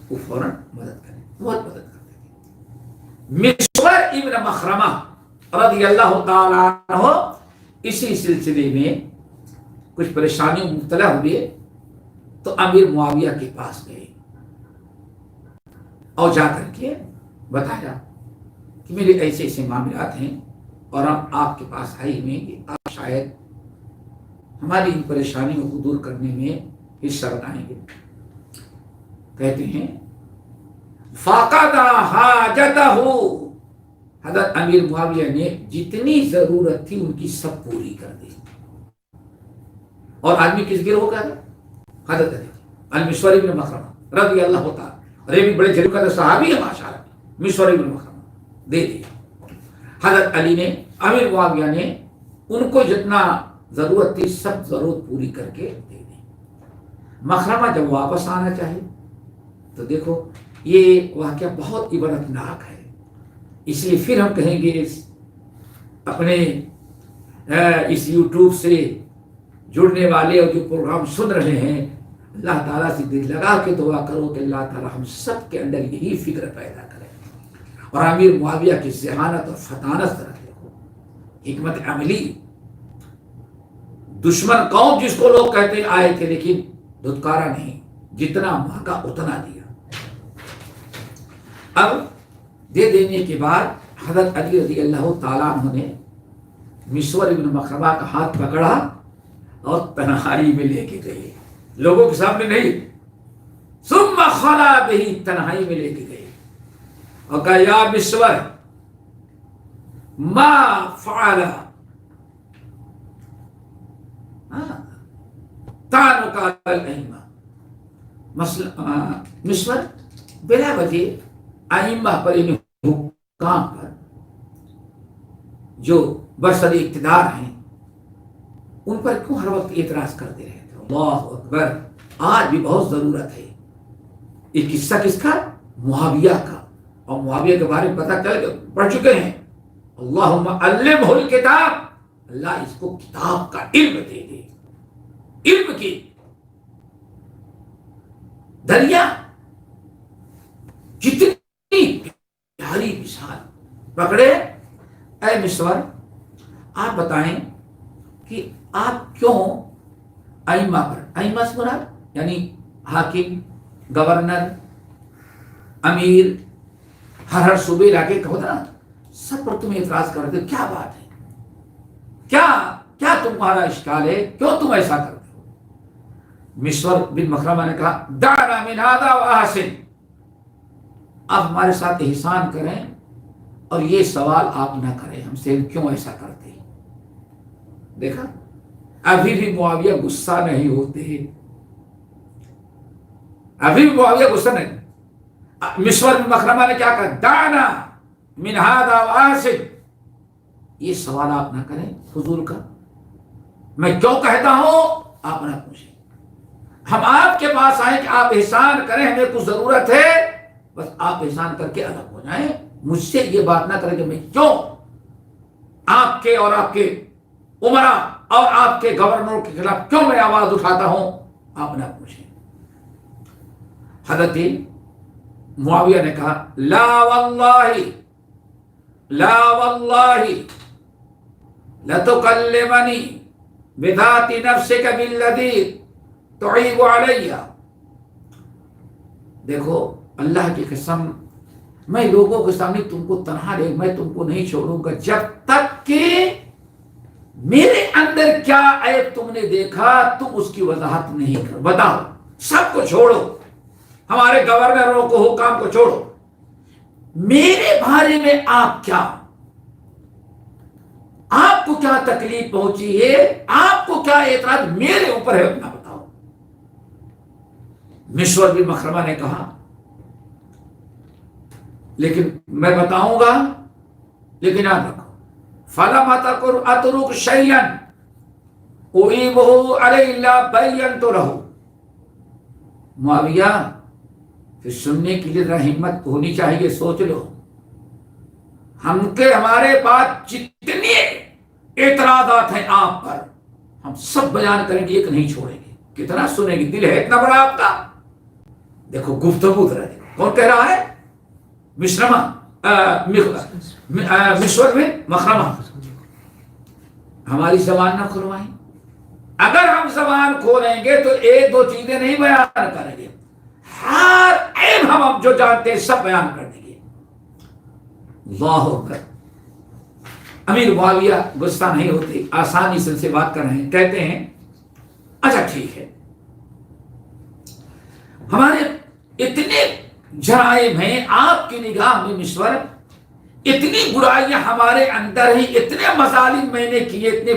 وہ فوراً مدد کریں، بہت مدد کرتے تھے۔ مسور ابن مخرمہ رضی اللہ تعالیٰ عنہ اسی سلسلے میں کچھ پریشانیوں میں مبتلا ہوئے تو امیر معاویہ کے پاس گئے اور جا کر کے بتایا کہ میرے ایسے ایسے معاملات ہیں اور ہم آپ کے پاس آئے ہوئے ہیں کہ آپ شاید ہماری ان پریشانیوں کو دور کرنے میں حصہ بتائیں گے۔ کہتے ہیں فَقَدَ حَاجَتَهُ، حضرت امیر معاویہ نے جتنی ضرورت تھی ان کی سب پوری کر دی۔ اور آدمی کس گروہ کا تھا؟ حضرت علی، المسور ابن مخرمہ رضی اللہ تعالیٰ، اور یہ بھی بڑے جلیل کا صحابی ہے ماشاءاللہ، مسور ابن مخرمہ دے دیا۔ حضرت علی نے، امیر معاویہ نے ان کو جتنا ضرورت تھی سب ضرورت پوری کر کے دے دی۔ مخرمہ جب واپس آنا چاہے تو دیکھو یہ واقعہ بہت عبرتناک ہے، اس لیے پھر ہم کہیں گے اپنے اس یوٹیوب سے جڑنے والے اور جو پروگرام سن رہے ہیں، اللہ تعالیٰ سے دل لگا کے دعا کرو کہ اللہ تعالیٰ ہم سب کے اندر یہی فکر پیدا کرے، اور امیر معاویہ کی ذہانت اور فطانت طرح دیکھو، حکمت عملی۔ دشمن قوم جس کو لوگ کہتے آئے تھے لیکن دھتکارا نہیں، جتنا مانگا اتنا دیا۔ اب دے دینے کے بعد حضرت علی رضی اللہ تعالیٰ عنہ نے مسور ابن مخرمہ کا ہاتھ پکڑا اور تنہائی میں لے کے گئے، لوگوں کے سامنے نہیں، ثم خلا بہ، تنہائی میں لے کے گئے اور کہا یا مسور ما فعل طعنک علی الائمہ، مسور بلا وجہ ائمہ پر، ان حکام پر جو برسر اقتدار ہیں ان پر کیوں ہر وقت اعتراض کرتے رہے تھے؟ اللہ اکبر، آج بھی بہت ضرورت ہے۔ یہ قصہ کس کا؟ معاویہ کا، اور معاویہ کے بارے میں پتہ چل پڑھ چکے ہیں، اللہم علمہ الکتاب، اللہ اس کو کتاب کا علم دے دے، علم کی دریا، کتنی پیاری مثال پکڑے۔ اے مسور، آپ بتائیں کہ آپ کیوں ائمہ پر، ائمہ سے مراد یعنی حاکم، گورنر، امیر، ہر صوبے علاقے کا ہوتا نا، سب پر تم اعتراض کر رہے ہو، کیا بات ہے؟ کیا تمہارا اشکال ہے؟ کیوں تم ایسا کرتے ہو؟ مسور بن مخرمہ نے کہا دعنا من هذا واحسن، آپ ہمارے ساتھ احسان کریں اور یہ سوال آپ نہ کریں ہم سے، کیوں ایسا کرتے ہیں؟ دیکھا ابھی بھی معاویہ غصہ نہیں ہوتے، ابھی بھی معاویہ غصہ نہیں. مسور بن مخرمہ نے کیا کہا؟ دعنا من هذا واسد. یہ سوال آپ نہ کریں حضور کا، میں کیوں کہتا ہوں آپ نہ پوچھیں. ہم آپ کے پاس آئیں کہ آپ احسان کریں، ہمیں کچھ ضرورت ہے، بس آپ احسان کر کے الگ ہو جائیں. مجھ سے یہ بات نہ کریں کہ میں کیوں آپ کے اور آپ کے عمرا اور آپ کے گورنروں کے خلاف کیوں میں آواز اٹھاتا ہوں. آپ نہ پوچھیں. حضرت معاویہ نے کہا لا واللہ لا واللہ لتکلمنی بذات نفسک بالذی تعیب علی. دیکھو اللہ کی قسم، میں لوگوں کے سامنے تم کو تنہا رہے، میں تم کو نہیں چھوڑوں گا جب تک کہ میرے اندر کیا عیب تم نے دیکھا تم اس کی وضاحت نہیں کر. بتاؤ، سب کو چھوڑو، ہمارے گورنروں کو حکام کو چھوڑو، میرے بارے میں آپ کیا، آپ کو کیا تکلیف پہنچی ہے، آپ کو کیا اعتراض میرے اوپر ہے، اپنا بتاؤ. مسور بن مخرمہ نے کہا لیکن میں بتاؤں گا، لیکن یاد رکھو فَلَمْ أَتْرُكْ شَيْئًا أُعِيبُهُ عَلَيْهِ إِلَّا بَيَّنْتُ لَهُ. معاویہ پھر سننے کے لیے ذرا ہمت ہونی چاہیے. سوچ لو، ہمارے پاس جتنے اعتراضات ہیں آپ پر ہم سب بیان کریں گے، ایک نہیں چھوڑیں گے. کتنا سنیں گے، دل ہے اتنا بڑا آپ کا. دیکھو گفتگو ذرا دیکھو، کون کہہ رہا ہے؟ مسور بن مخرمہ. ہماری زبان نہ کھلوائیں. اگر ہم زبان کھولیں گے تو ایک دو چیزیں نہیں بیان کریں گے، ہر عیب ہم جو جانتے ہیں سب بیان کر دیں گے. اللہ اکبر. امیر معاویہ غصہ نہیں ہوتے، آسانی سے ان سے بات کر رہے ہیں. کہتے ہیں اچھا ٹھیک ہے، ہمارے اتنے جرائم ہیں آپ کی نگاہ میں مسور، اتنی برائیاں ہمارے اندر ہیں، اتنے مظالم میں نے کیے، اتنے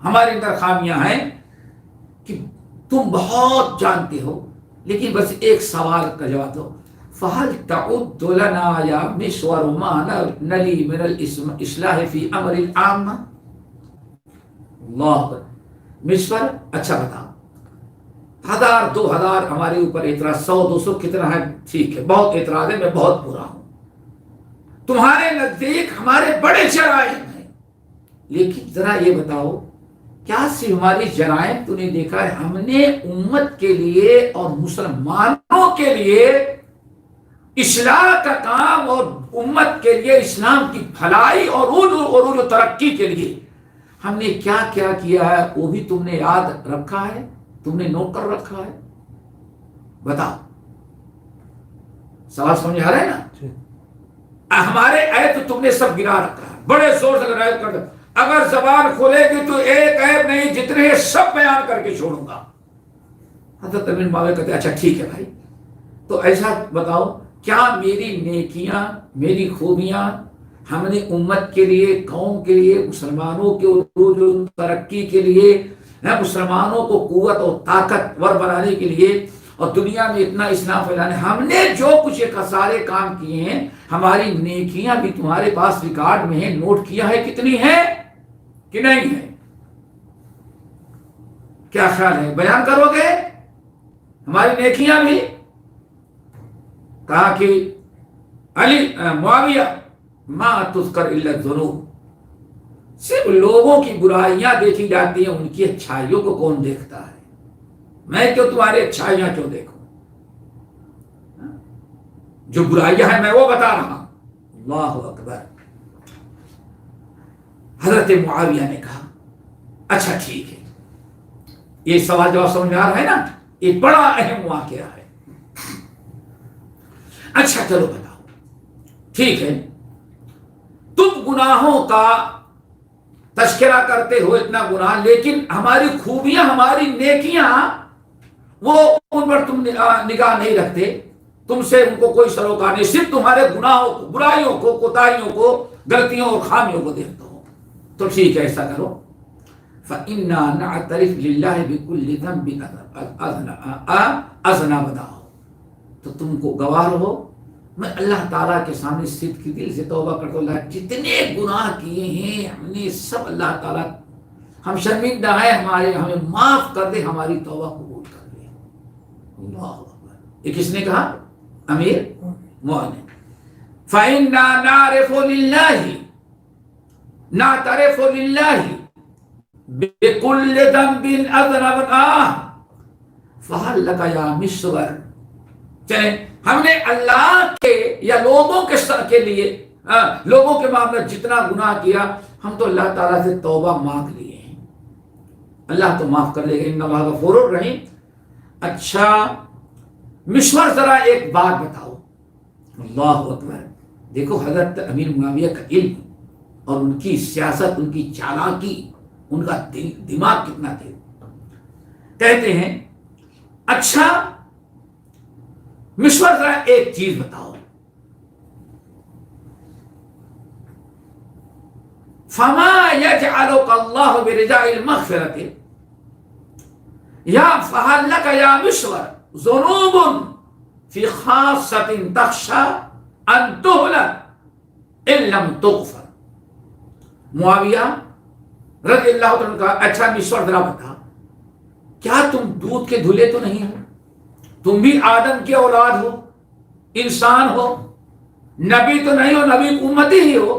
ہمارے اندر خامیاں ہیں کہ تم بہت جانتے ہو، لیکن بس ایک سوال کا جواب دو. فَهَلْ تَعُدُّ لَنَا يَا مِسْوَرُ مَا نَلِي مِنَ الْإِصْلَاحِ فِي أَمْرِ الْعَامَّةِ. اللہ مسور اچھا بتاؤ، 1000 2000 ہمارے اوپر اعتراض، 100 200 کتنا ہے، ٹھیک ہے بہت اعتراض ہے، میں بہت برا ہوں، تمہارے نزدیک ہمارے بڑے جرائم ہیں، لیکن ذرا یہ بتاؤ کیا صرف ہماری جرائم تو نہیں دیکھا ہے، ہم نے امت کے لیے اور مسلمانوں کے لیے اصلاح کا کام اور امت کے لیے اسلام کی بھلائی اور عروج و ترقی کے لیے ہم نے کیا کیا کیا ہے، وہ بھی تم نے یاد رکھا ہے، تم نے نوٹ کر رکھا ہے. بتاؤ، سوال سمجھ آ رہا ہے نا؟ ہمارے عیب تو تم نے سب گرا رکھا ہے، بڑے زور سے عیب کر دو. اگر زبان کھولے گی تو ایک عیب نہیں، جتنے سب بیان کر کے چھوڑوں گا. حضرت امیر معاویہ کہتے اچھا ٹھیک ہے بھائی، تو ایسا بتاؤ کیا میری نیکیاں میری خوبیاں ہم نے امت کے لیے، قوم کے لیے، مسلمانوں کے عروج و ترقی کے لیے، مسلمانوں کو قوت اور طاقتور بنانے کے لیے اور دنیا میں اتنا اسلام پھیلانے، ہم نے جو کچھ ایک سارے کام کیے ہیں، ہماری نیکیاں بھی تمہارے پاس ریکارڈ میں ہیں، نوٹ کیا ہے کتنی ہے کہ نہیں ہے؟ کیا خیال ہے، بیان کرو گے ہماری نیکیاں بھی؟ کہا کہ علی معاویہ ما تذکر الا الذنوب، صرف لوگوں کی برائیاں دیکھی جاتی ہیں، ان کی اچھائیوں کو کون دیکھتا ہے؟ میں کیوں تمہاری اچھائیاں کیوں دیکھوں؟ جو برائیاں ہیں میں وہ بتا رہا ہوں. اللہ اکبر. حضرت معاویہ نے کہا اچھا ٹھیک ہے، یہ سوال جواب سمجھ آ رہا ہے نا، یہ بڑا اہم واقعہ ہے. اچھا چلو بتاؤ، ٹھیک ہے تم گناہوں کا تذکرہ کرتے ہو، اتنا گناہ، لیکن ہماری خوبیاں ہماری نیکیاں وہ ان پر تم نگاہ نہیں رکھتے، تم سے ان کو کوئی سروکار نہیں، صرف تمہارے گناہوں کو، برائیوں کو، کوتاہیوں کو، غلطیوں اور خامیوں کو دیکھتا ہو. تو ٹھیک ہے ایسا کرو، فَإِنَّا نَعْتَرِفْ لِلَّهِ بِكُلِّ ذَنْبٍ أَذْنَبْنَاهُ، تو تم کو گواہ رہو میں اللہ تعالیٰ کے سامنے صدق کی دل سے توبہ کرتا ہوں، اللہ جتنے گناہ کیے ہیں ہم نے سب، اللہ تعالیٰ ہم شرمندہ ہیں، ہمیں معاف کر دے، ہماری توبہ قبول کر لے۔ اللہ اکبر۔ یہ کس نے کہا؟ امیر مومن۔ فَإِنَّا نَعْرِفُ لِلَّهِ نَعْتَرِفُ لِلَّهِ بِكُلِّ ذَنْبٍ أَذْنَبْنَاهُ فَهَلْ لَكَ يَا مِسْوَرُ، چلیں ہم نے اللہ کے یا لوگوں کے لیے لوگوں کے معاملے جتنا گناہ کیا ہم تو اللہ تعالیٰ سے توبہ مانگ لیے ہیں، اللہ تو معاف کر لے گا، ان اللہ غفور الرحیم۔ اچھا مشور ذرا ایک بات بتاؤ، اللہ اکبر، دیکھو حضرت امیر معاویہ کا علم اور ان کی سیاست، ان کی چالاکی، ان کا دماغ کتنا تھے۔ کہتے ہیں اچھا مشور ذرا ایک چیز بتاؤ، فما يجعلك الله برجاء المغفرة یا فهل لك یا مشور ذنوب في خاصة تخشى ان تهلك ان لم تغفر۔ معاویہ رضی اللہ عنہ کا اچھا مشور ذرا بتا، کیا تم دودھ کے دھلے تو نہیں ہو؟ تم بھی آدم کی اولاد ہو، انسان ہو، نبی تو نہیں ہو، نبی امتی ہی ہو،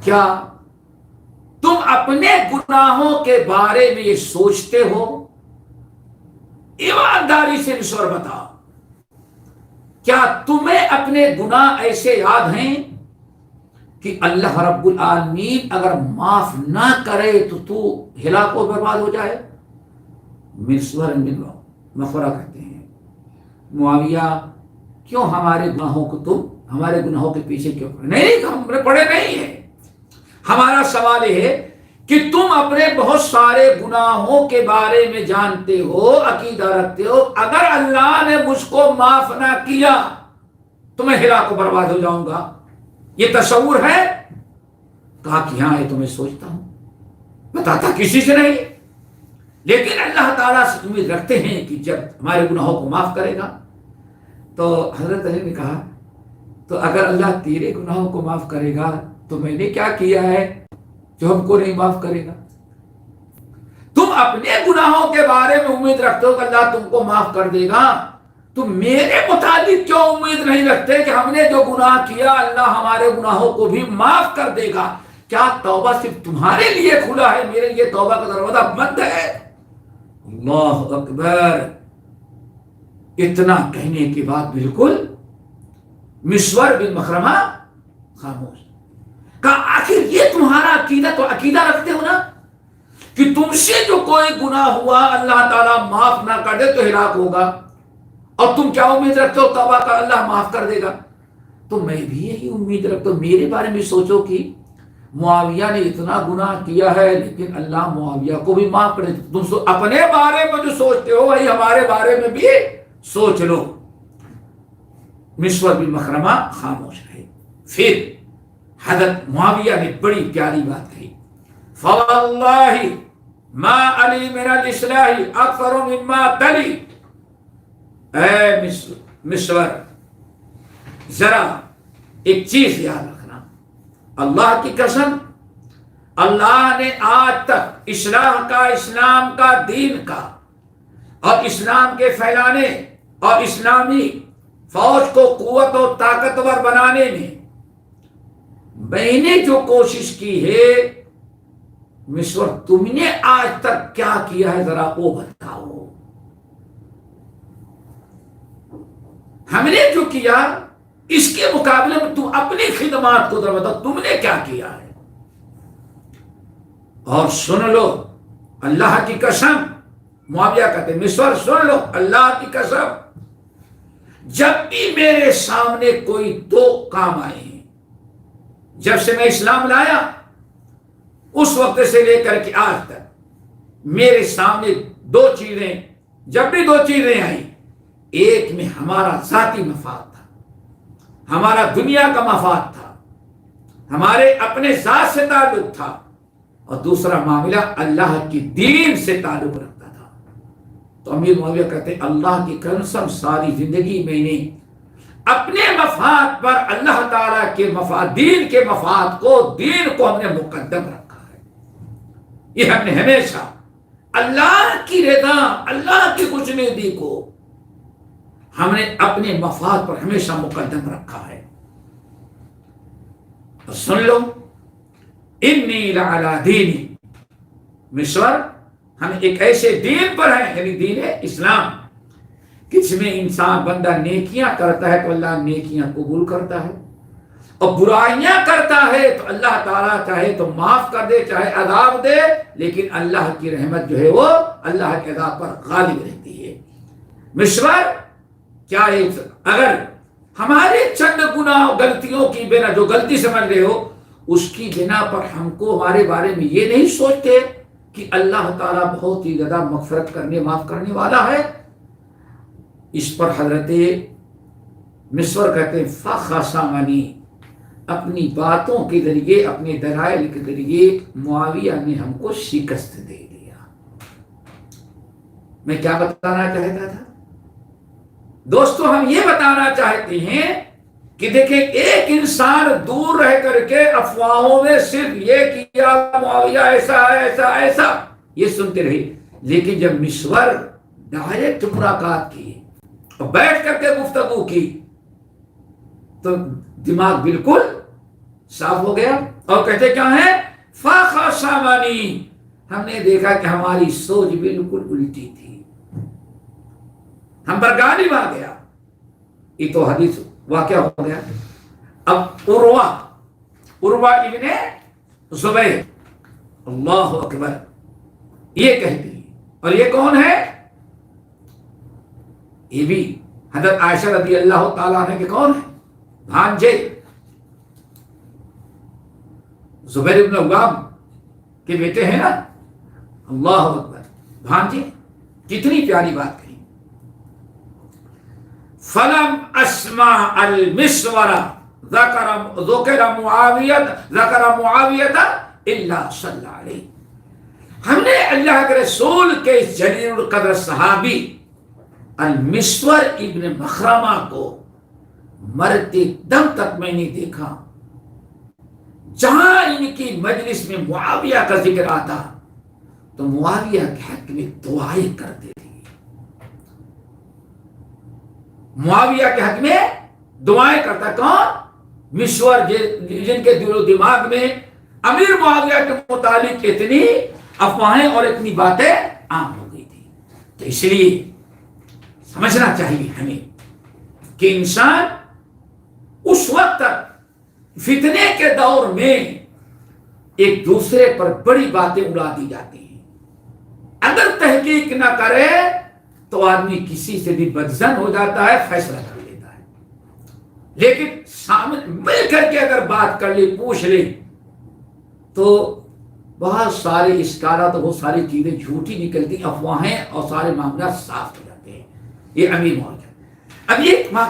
کیا تم اپنے گناہوں کے بارے میں یہ سوچتے ہو؟ ایمانداری سے مشور بتا، کیا تمہیں اپنے گناہ ایسے یاد ہیں کہ اللہ رب العالمین اگر معاف نہ کرے تو ہلاک و برباد ہو جائے؟ مشور مغفرہ کہتے ہیں معاویہ کیوں ہمارے گناہوں کو تم ہمارے گناہوں کے پیچھے کیوں نہیں، ہم نے پڑھے نہیں ہیں۔ ہمارا سوال یہ ہے کہ تم اپنے بہت سارے گناہوں کے بارے میں جانتے ہو، عقیدہ رکھتے ہو، اگر اللہ نے مجھ کو معاف نہ کیا تو میں ہلاک و برباد ہو جاؤں گا، یہ تصور ہے؟ کہا کہ ہاں یہ تو میں سوچتا ہوں، بتاتا کسی سے نہیں، لیکن اللہ تعالیٰ سے امید رکھتے ہیں کہ جب ہمارے گناہوں کو معاف کرے گا۔ تو حضرت علی نے کہا تو اگر اللہ تیرے گناہوں کو معاف کرے گا تو میں نے کیا کیا ہے جو ہم کو نہیں معاف کرے گا؟ تم اپنے گناہوں کے بارے میں امید رکھتے ہو کہ اللہ تم کو معاف کر دے گا، تو میرے متعلق کیوں امید نہیں رکھتے کہ ہم نے جو گناہ کیا اللہ ہمارے گناہوں کو بھی معاف کر دے گا؟ کیا توبہ صرف تمہارے لیے کھلا ہے، میرے لیے توبہ کا دروازہ بند ہے؟ اللہ اکبر۔ اتنا کہنے کے بعد بالکل مسور بن مخرمہ خاموش۔ کہا آخر یہ تمہارا عقیدہ، تو عقیدہ رکھتے ہو نا کہ تم سے جو کوئی گناہ ہوا اللہ تعالیٰ معاف نہ کر دے تو ہلاک ہوگا، اور تم کیا امید رکھتے ہو؟ توبہ کا اللہ معاف کر دے گا۔ تو میں بھی یہی امید رکھتا ہوں، میرے بارے میں سوچو کہ معاویہ نے اتنا گناہ کیا ہے لیکن اللہ معاویہ کو بھی معاف کرے۔ تم اپنے بارے میں جو سوچتے ہو وہی ہمارے بارے میں بھی سوچ لو۔ مسور بن مخرمہ خاموش رہے۔ پھر حضرت معاویہ نے بڑی پیاری بات کہی، فواللہ ما علی من الاصلاح اکثر مما تلی۔ اے مسور ذرا ایک چیز یاد رکھنا، اللہ کی قسم اللہ نے آج تک اصلاح کا، اسلام کا، دین کا اور اسلام کے پھیلانے اور اسلامی فوج کو قوت و طاقتور بنانے میں نے جو کوشش کی ہے، مسور تم نے آج تک کیا کیا ہے ذرا وہ بتاؤ۔ ہم نے جو کیا اس کے مقابلے میں تم اپنی خدمات کو ذرا بتاؤ، تم نے کیا کیا ہے۔ اور سن لو اللہ کی قسم، معاویہ کہتے ہیں مسور سن لو اللہ کی قسم، جب بھی میرے سامنے کوئی دو کام آئے ہیں، جب سے میں اسلام لایا اس وقت سے لے کر کے آج تک میرے سامنے دو چیزیں، جب بھی دو چیزیں آئیں، ایک میں ہمارا ذاتی مفاد تھا، ہمارا دنیا کا مفاد تھا، ہمارے اپنے ذات سے تعلق تھا، اور دوسرا معاملہ اللہ کی دین سے تعلق رکھتا تھا. تو امیر معاویہ کہتے ہیں اللہ کی قسم ساری زندگی میں نے اپنے مفاد پر اللہ تعالیٰ کے مفاد، دین کے مفاد کو، دین کو ہم نے مقدم رکھا ہے. یہ ہم نے ہمیشہ اللہ کی رضا، اللہ کی خوشنودی کو ہم نے اپنے مفاد پر ہمیشہ مقدم رکھا ہے. اور سن لو، انی لعلی دینی مصور، ہم ایک ایسے دین پر ہیں، یعنی دین اسلام، جس میں انسان بندہ نیکیاں کرتا ہے تو اللہ نیکیاں قبول کرتا ہے، اور برائیاں کرتا ہے تو اللہ تعالیٰ چاہے تو معاف کر دے، چاہے عذاب دے، لیکن اللہ کی رحمت جو ہے وہ اللہ کے عذاب پر غالب رہتی ہے. مشور کیا ہے؟ اگر ہمارے چند گناہ غلطیوں کی بنا، جو غلطی سمجھ رہے ہو اس کی بنا پر ہم کو ہمارے بارے میں یہ نہیں سوچتے کہ اللہ تعالیٰ بہت ہی زیادہ مغفرت کرنے، معاف کرنے والا ہے. اس پر حضرت مصور کہتے ہیں فخاصمنی، اپنی باتوں کے ذریعے، اپنے دلائل کے ذریعے معاویہ نے ہم کو شکست دے دیا. میں کیا بتانا چاہتا تھا دوستو؟ ہم یہ بتانا چاہتے ہیں کہ دیکھیں، ایک انسان دور رہ کر کے افواہوں میں صرف یہ کیا معاویہ ایسا ایسا ایسا یہ سنتے رہے، لیکن جب مصور ڈائریکٹ ملاقات کی اور بیٹھ کر کے گفتگو کی تو دماغ بالکل صاف ہو گیا. اور کہتے کیا ہے؟ فخاصمنی، ہم نے دیکھا کہ ہماری سوچ بالکل الٹی تھی، ہم پر غالب آ گیا. یہ تو حدیث واقعہ ہو گیا. اب عروہ ابن زبیر، اللہ اکبر، یہ کہتی ہے. اور یہ کون ہے؟ یہ بھی حضرت عائشہ رضی اللہ تعالیٰ عنہ کے کون ہے؟ بھانجے، زبیر ابن عوام کے بیٹے ہیں نا. اللہ اکبر، بھانجے، کتنی پیاری بات کہی. فلم اسمع المسور ذکر معاویہ الا صلی علیہ، ہم نے اللہ کے رسول کے اس جلیل القدر صحابی المسور ابن مخرمہ کو مرتے دم تک میں نے دیکھا جہاں ان کی مجلس میں معاویہ کا ذکر آتا تو معاویہ کے حق میں دعائیں کرتے تھے. معاویہ کے حق میں دعائیں کرتا کون؟ مسور، جن کے دل و دماغ میں امیر معاویہ کے متعلق اتنی افواہیں اور اتنی باتیں عام ہو گئی تھی. تو اس لیے سمجھنا چاہیے ہمیں کہ انسان اس وقت تک فتنے کے دور میں ایک دوسرے پر بڑی باتیں اڑا دی جاتی ہیں، اگر تحقیق نہ کرے تو آدمی کسی سے بھی بدظن ہو جاتا ہے، فیصلہ کر لیتا ہے. لیکن سامنے مل کر کے اگر بات کر لی، پوچھ لی، تو بہت سارے اشکالات، بہت ساری چیزیں جھوٹی نکلتی، افواہیں اور سارے معاملات صاف ہو جاتے ہیں. یہ امیر معاویہ. اب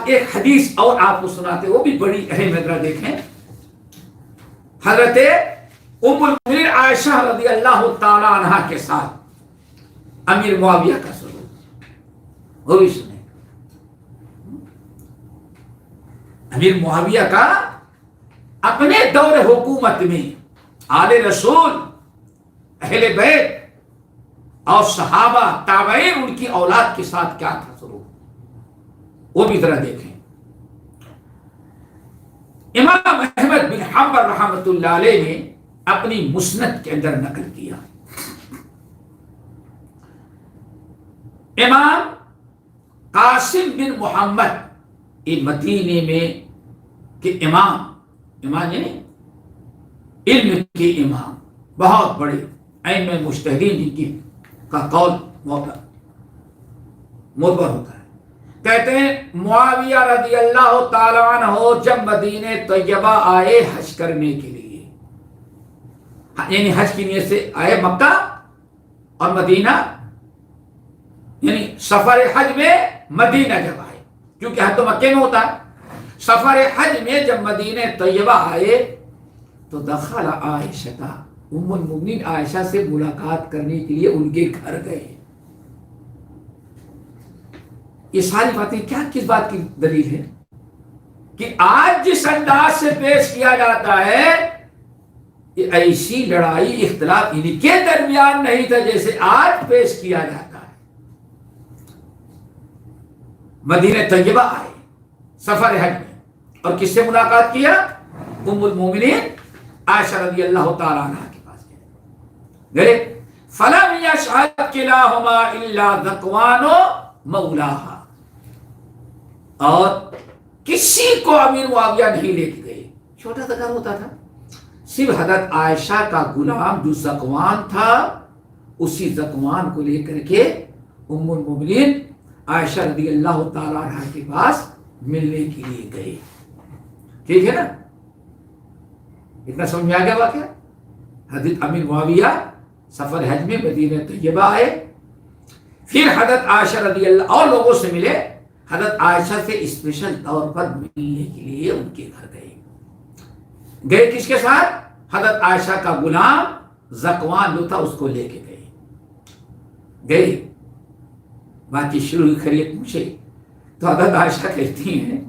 ایک حدیث اور آپ کو سناتے، وہ بھی بڑی اہم ہے، ذرا دیکھیں. حضرت ام المؤمنین عائشہ رضی اللہ تعالی عنہا کے ساتھ امیر معاویہ کا سلوک، وہ بھی سنیں. امیر معاویہ کا اپنے دور حکومت میں آل رسول، اہل بیت اور صحابہ، تابعین، ان کی اولاد کے ساتھ کیا تھا سلوک، وہ بھی ذرا دیکھیں. امام احمد بن حنبل رحمۃ اللہ علیہ نے اپنی مسند کے اندر نقل کیا. امام قاسم بن محمد، یہ مدینے میں کے امام یعنی علم کے امام، بہت بڑے ائمہ مجتہدین جن کی کا قول معتبر ہوتا ہے. کہتے ہیں معاویہ رضی اللہ تعالی عنہ جب مدینہ طیبہ آئے حج کرنے کے لیے، یعنی حج کی نیت سے آئے مکہ اور مدینہ، یعنی سفر حج میں مدینہ جب آئے، کیونکہ حج تو مکے میں ہوتا ہے. سفر حج میں جب مدینہ طیبہ آئے تو دخل عائشہ، ام المؤمنین عائشہ سے ملاقات کرنے کے لیے ان کے گھر گئے. یہ ساری باتیں کیا کس بات کی دلیل ہے کہ آج جس انداز سے پیش کیا جاتا ہے یہ ایسی لڑائی اختلاف ان کے درمیان نہیں تھا جیسے آج پیش کیا جاتا ہے. مدینہ طیبہ آئے سفر حج میں اور کس سے ملاقات کیا؟ ام المومنین عائشہ رضی اللہ تعالیٰ عنہ کے پاس گئے. فلم یشهد کلاہما الا ذکوان مولاہا، اور کسی کو امیر معاویہ نہیں لے کے گئے. چھوٹا سا گھر ہوتا تھا، صرف حضرت عائشہ کا غلام جو ذکوان تھا اسی ذکوان کو لے کر کے ام المومنین عائشہ رضی اللہ تعالیٰ عنہ کے پاس ملنے کے لیے گئے. ٹھیک ہے نا؟ اتنا سمجھ میں آ گیا واقعہ. حضرت امیر معاویہ سفر حج میں مدینہ طیبہ آئے، پھر حضرت عائشہ رضی اللہ اور لوگوں سے ملے. حضرت عائشہ سے اسپیشل طور پر ملنے کے لیے ان کے گھر گئے کس کے ساتھ؟ حضرت عائشہ کا غلام ذکوان جو تھا اس کو لے کے گئے. باقی شروع کی خیریت پوچھے تو حضرت عائشہ کہتی ہیں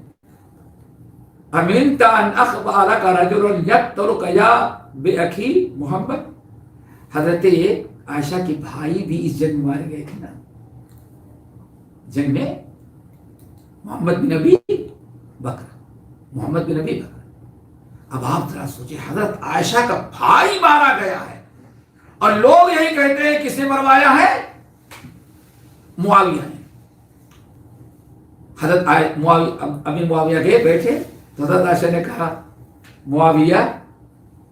امنت ان اخبارک رجل یقتلک یا باخی محمد. حضرت عائشہ کے بھائی بھی اس جنگ میں مارے گئے تھے نا، جنگ میں محمد بن ابی بکر. اب آپ ذرا سوچیں، حضرت عائشہ کا بھائی مارا گیا ہے اور لوگ یہی کہتے ہیں کس نے مروایا ہے؟ معاویہ نے. حضرت امیر معاویہ گئے بیٹھے تو حضرت عائشہ نے کہا معاویہ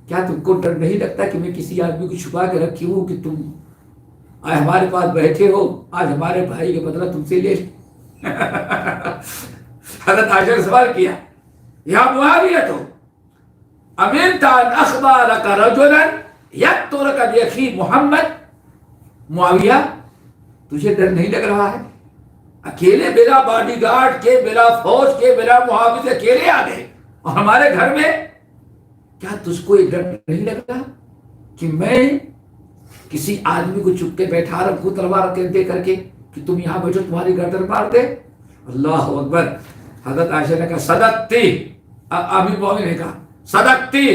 کیا تم کو ڈر نہیں لگتا کہ میں کسی آدمی کو چھپا کے رکھی ہوں کہ تم آج ہمارے پاس بیٹھے ہو، آج ہمارے بھائی کا بدلہ تم سے لے. حضرت عائشہ نے سوال کیا یا معاویہ تو امنت ان اخبارک رجلا یقتلک باخی محمد. معاویہ تجھے ڈر نہیں لگ رہا ہے؟ اکیلے بلا باڈی گارڈ کے، بلا فوج کے، بلا محافظ اکیلے آ گئے اور ہمارے گھر میں، کیا تجھ کو یہ ڈر نہیں لگ رہا کہ میں کسی آدمی کو چپ کے بیٹھا رکھوں تلوار دے کر کے کہ تم یہاں بیٹھو تمہاری گردن مار دے؟ اللہ اکبر. حضرت عائشہ نے کہا صدقتی. امیر معاویہ نے کہا صدقتی،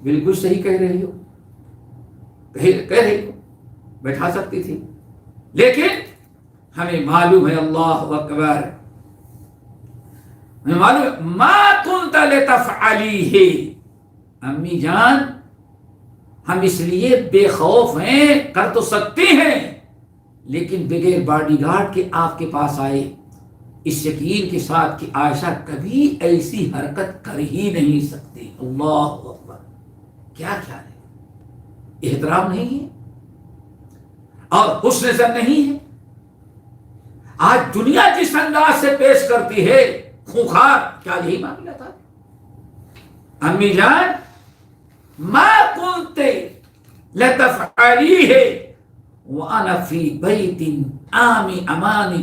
بالکل صحیح کہہ رہی ہو، بیٹھا سکتی تھی، لیکن ہمیں معلوم ہے، اللہ اکبر، ہمیں معلوم ہے ما کنت لتفعلیہ. امی جان ہم اس لیے بے خوف ہیں، کر تو سکتے ہیں لیکن بغیر باڈی گارڈ کے آپ کے پاس آئے اس یقین کے ساتھ کہ عائشہ کبھی ایسی حرکت کر ہی نہیں سکتی. اللہ اکبر. کیا خیال ہے؟ احترام نہیں ہے اور حسن ظن نہیں ہے. آج دنیا جس انداز سے پیش کرتی ہے خوخار، کیا یہی معاملہ تھا؟ امی جان ما کنت لتفعلیہ وانا فی بیت امان.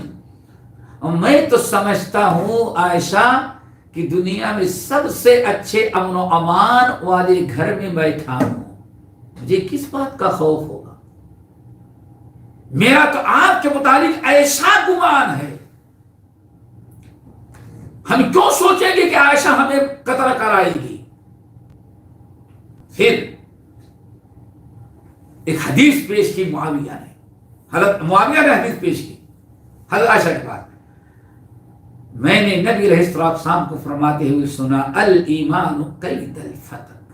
اور میں تو سمجھتا ہوں عائشہ کہ دنیا میں سب سے اچھے امن و امان والے گھر میں بیٹھا ہوں، مجھے کس بات کا خوف ہوگا؟ میرا تو آپ کے متعلق ایسا گمان ہے، ہم کیوں سوچیں گے کہ عائشہ ہمیں قتل کرائے گی؟ پھر ایک حدیث پیش کی معاویہ نے، حضرت معاویہ نے حدیث پیش کی حضرت عائشہ کے بعد. میں نے نبی علیہ السلام کو فرماتے ہوئے سنا الایمان قید الفتق.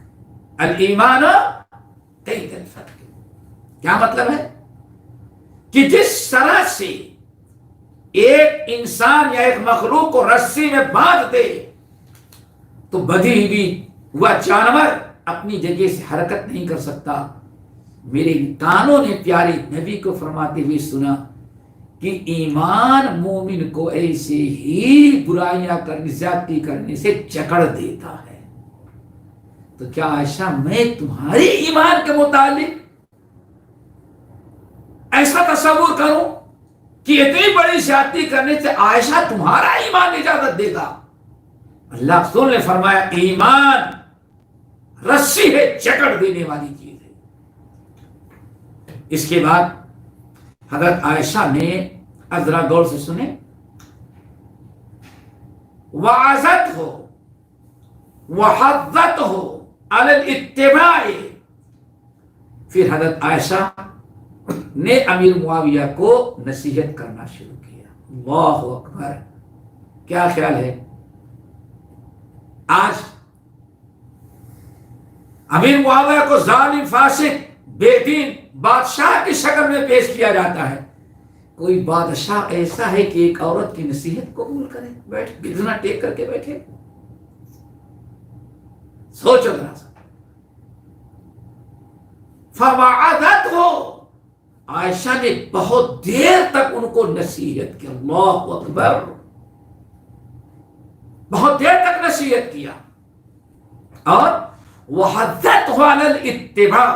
الایمان قید الفتق کیا مطلب ہے؟ کہ جس طرح سے ایک انسان یا ایک مخلوق کو رسی میں باندھ دے تو بدھی ہوئی ہوا جانور اپنی جگہ سے حرکت نہیں کر سکتا. میرے کانوں نے پیارے نبی کو فرماتے ہوئے سنا کہ ایمان مومن کو ایسے ہی برائیاں کرنے، زیادتی کرنے سے جکڑ دیتا ہے. تو کیا عائشہ میں تمہارے ایمان کے متعلق ایسا تصور کروں کہ اتنی بڑی زیادتی کرنے سے عائشہ تمہارا ایمان اجازت دے گا؟ اللہ رسول نے فرمایا ایمان رسی ہے، جکڑ دینے والی چیز ہے۔ اس کے بعد حضرت عائشہ نے، ذرا غور سے سنیں، وعظت ہو وحضت ہو علی الاتباع، پھر حضرت عائشہ نے امیر معاویہ کو نصیحت کرنا شروع کیا۔ اللہ اکبر! کیا خیال ہے آج امیر معاویہ کو ظالم، فاسق، بے دین بادشاہ کی شکل میں پیش کیا جاتا ہے؟ کوئی بادشاہ ایسا ہے کہ ایک عورت کی نصیحت قبول کرے، بیٹھ گردنا ٹیک کر کے بیٹھے؟ سوچو ذرا سا۔ فوعظت ہو، عائشہ نے بہت دیر تک ان کو نصیحت کی۔ اللہ اکبر! بہت دیر تک نصیحت کیا۔ اور وحضت ہو علی الاتباع،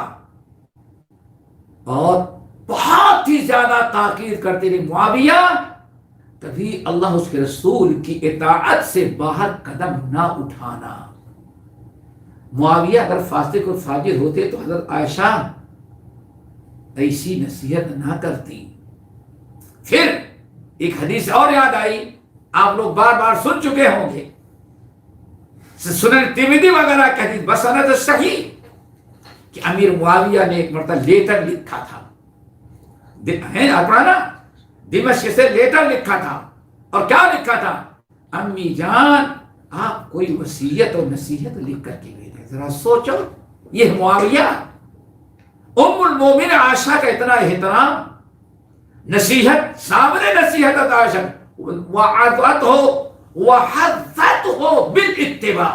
اور بہت ہی زیادہ تاکید کرتے رہے معاویہ کبھی اللہ اس کے رسول کی اطاعت سے باہر قدم نہ اٹھانا۔ معاویہ اگر فاسق اور فاجر ہوتے تو حضرت عائشہ ایسی نصیحت نہ کرتی۔ پھر ایک حدیث اور یاد آئی، آپ لوگ بار بار سن چکے ہوں گے، سنن ترمذی وغیرہ کی حدیث بسند صحیح، کہ امیر معاویہ نے ایک مرتبہ لیٹر لکھا تھا، نا دمشق سے لیٹر لکھا تھا، اور کیا لکھا تھا؟ امی جان آپ کوئی وصیت اور نصیحت لکھ کر کے بھیجیں۔ ذرا سوچو، یہ معاویہ، ام المومن عائشہ کا اتنا احترام، نصیحت سامنے نصیحت عائشہ، وعظت ہو وحضت ہو بالاتباع،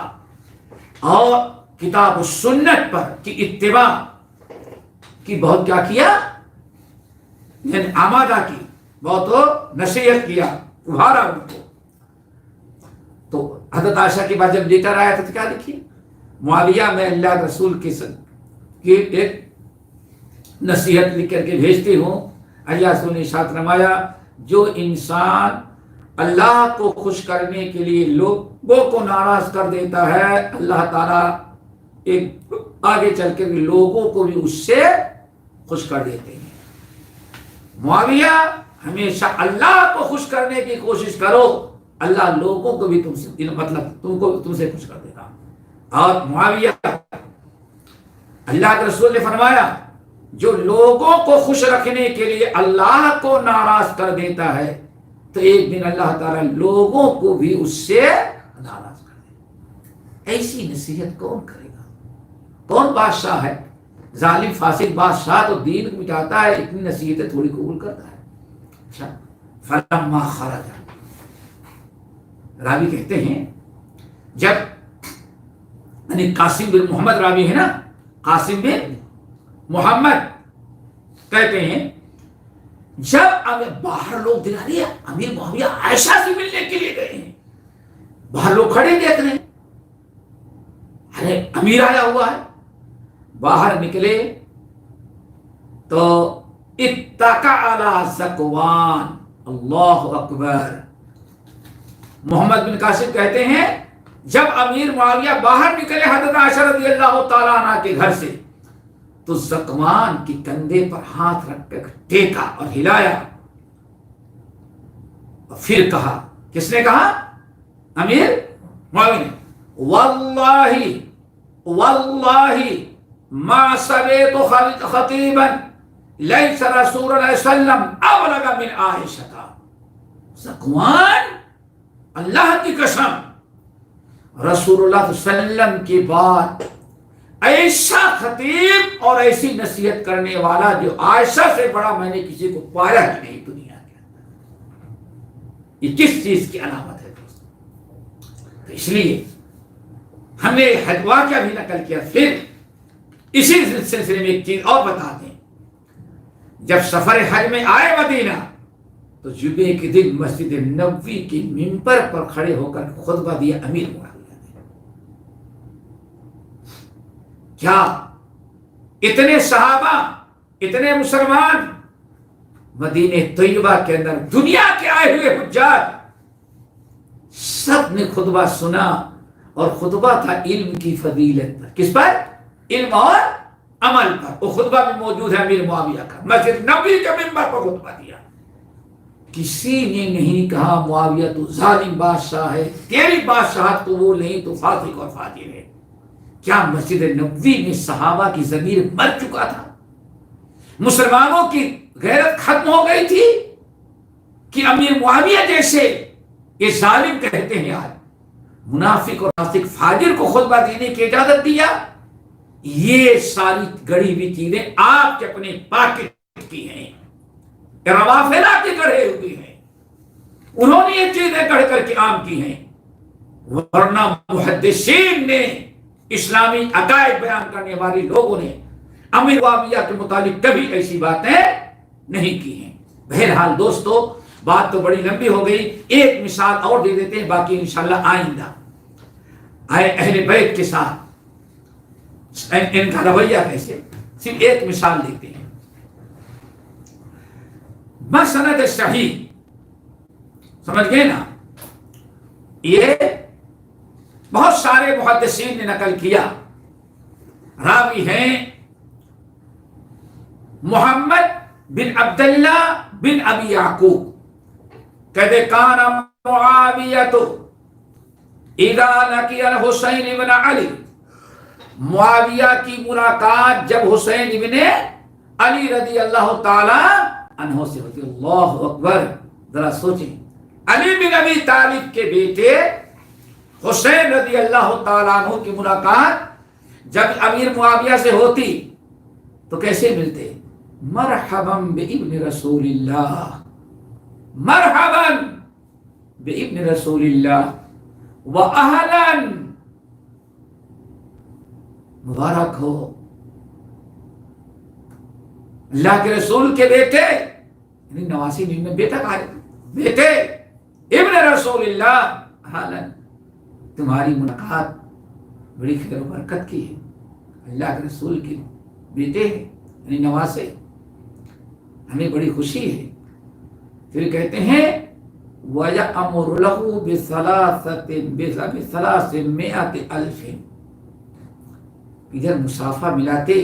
اور کتاب و سنت پر کی اتباع کی بہت کیا کیا، یعنی آمادہ کی، بہت نصیحت کیا، ابھارا ان کو۔ تو حضرت عائشہ کے بعد جب لیٹر آیا تو کیا لکھی؟ معاویہ میں اللہ رسول کی ایک نصیحت لکھ کر کے بھیجتی ہوں۔ اللہ رسول نے ارشاد فرمایا، جو انسان اللہ کو خوش کرنے کے لیے لوگوں کو ناراض کر دیتا ہے، اللہ تعالیٰ ایک آگے چل کے لوگوں کو بھی اس سے خوش کر دیتے ہیں۔ معاویہ ہمیشہ اللہ کو خوش کرنے کی کوشش کرو، اللہ لوگوں کو بھی تم سے، مطلب تم سے خوش کر دے گا۔ اور معاویہ، اللہ کے رسول نے فرمایا، جو لوگوں کو خوش رکھنے کے لیے اللہ کو ناراض کر دیتا ہے تو ایک دن اللہ تعالیٰ لوگوں کو بھی اس سے ناراض کر دے گا۔ ایسی نصیحت کون کرے گا؟ کون بادشاہ ہے؟ ظالم فاسق بادشاہ تو دین کو مٹاتا ہے، اتنی نصیحتیں تھوڑی قبول کرتا ہے۔ اچھا، فلما خرج، راوی کہتے ہیں جب، یعنی قاسم بن محمد راوی ہے نا، قاسم بن محمد کہتے ہیں جب باہر لوگ دکھا رہے ہیں امیر معاویہ عائشہ سے ملنے کے لیے گئے ہیں، باہر لوگ کھڑے دیکھ رہے ہیں، ارے امیر آیا ہوا ہے۔ باہر نکلے تو اتکا علی ذکوان، اللہ اکبر! محمد بن قاسم کہتے ہیں جب امیر معاویہ باہر نکلے حضرت عائشہ رضی اللہ تعالیٰ عنہ کے گھر سے تو ذکوان کی کندھے پر ہاتھ رکھ کر ٹیکا اور ہلایا، اور پھر کہا، کس نے کہا؟ امیر معاویہ نے، واللہ واللہ ما سمعت خطیبا لیس رسول اللہ صلی اللہ علیہ وسلم ابلغ من عائشہ۔ ذکوان، اللہ کی قسم، رسول اللہ صلی اللہ علیہ وسلم کی بات ایسا خطیب اور ایسی نصیحت کرنے والا جو عائشہ سے بڑا میں نے کسی کو پایا ہی نہیں دنیا کے اندر۔ یہ کس چیز کی علامت ہے دوستو؟ تو اس لیے ہم نے واقعہ بھی نقل کیا۔ پھر اسی سلسلے میں ایک چیز اور بتا دیں، جب سفر حج میں آئے مدینہ تو جمعے کے دن مسجد نبوی کے ممبر پر کھڑے ہو کر خطبہ دیا امیر معاویہ نے۔ کیا اتنے صحابہ، اتنے مسلمان مدینہ طیبہ کے اندر دنیا کے آئے ہوئے حجاج سب نے خطبہ سنا، اور خطبہ تھا علم کی فضیلت پر. کس پر؟ علم اور عمل پر. وہ خطبہ بھی موجود ہے امیر معاویہ کا. مسجد نبوی کے منبر پر خطبہ دیا. کسی نے نہیں کہا معاویہ تو ظالم بادشاہ ہے، تیری بادشاہت تو وہ نہیں، تو فاسق اور فاجر ہے. کیا مسجد نبوی میں صحابہ کی ضمیر مر چکا تھا؟ مسلمانوں کی غیرت ختم ہو گئی تھی کہ امیر معاویہ جیسے یہ ظالم کہتے ہیں آج منافق اور فاسق فاجر کو خطبہ دینے کی اجازت دیا؟ یہ ساری گڑی ہوئی چیزیں آپ کے اپنے پاکٹ کی ہیں، روافض کے گڑھے ہوئے ہیں. انہوں نے یہ چیزیں گڑھ کر کے عام کی ہیں، ورنہ محدثین نے، اسلامی عقائد بیان کرنے والے لوگوں نے امیر معاویہ کے متعلق کبھی ایسی باتیں نہیں کی ہیں. بہرحال دوستو، بات تو بڑی لمبی ہو گئی. ایک مثال اور دے دیتے ہیں، باقی انشاءاللہ آئندہ. اہل بیت کے ساتھ ان کا رویہ کیسے، صرف ایک مثال دیتے ہیں. مسند صحیح سمجھ گئے نا؟ یہ بہت سارے محدثین نے نقل کیا. راوی ہیں محمد بن عبداللہ بن ابی یعقوب، کہتے کان معاویہ اذا لقی الحسین بن علی، معاویہ کی ملاقات جب حسین بن علی رضی اللہ تعالی عنہ سے ہوتی. اللہ اکبر، ذرا سوچیں، علی بن ابی طالب کے بیٹے حسین رضی اللہ تعالیٰ عنہ کی ملاقات جب امیر معاویہ سے ہوتی تو کیسے ملتے؟ مرحبا بابن رسول اللہ، مرحبا بابن رسول اللہ واہلا، مبارک ہو اللہ کے رسول کے بیٹے، یعنی نواسی میں بیٹا کہا جاتا، بیٹے ابن رسول اللہ، اہلا، تمہاری ملاقات بڑی خیر و برکت کی ہے، اللہ کے رسول کے بیٹے ہیں یعنی نواسے، ہمیں بڑی خوشی ہے. پھر کہتے ہیں وَيَأْمُرُ لَهُ بِثَلَاثِمِائَةِ أَلْفٍ، ادھر مسافہ ملاتے،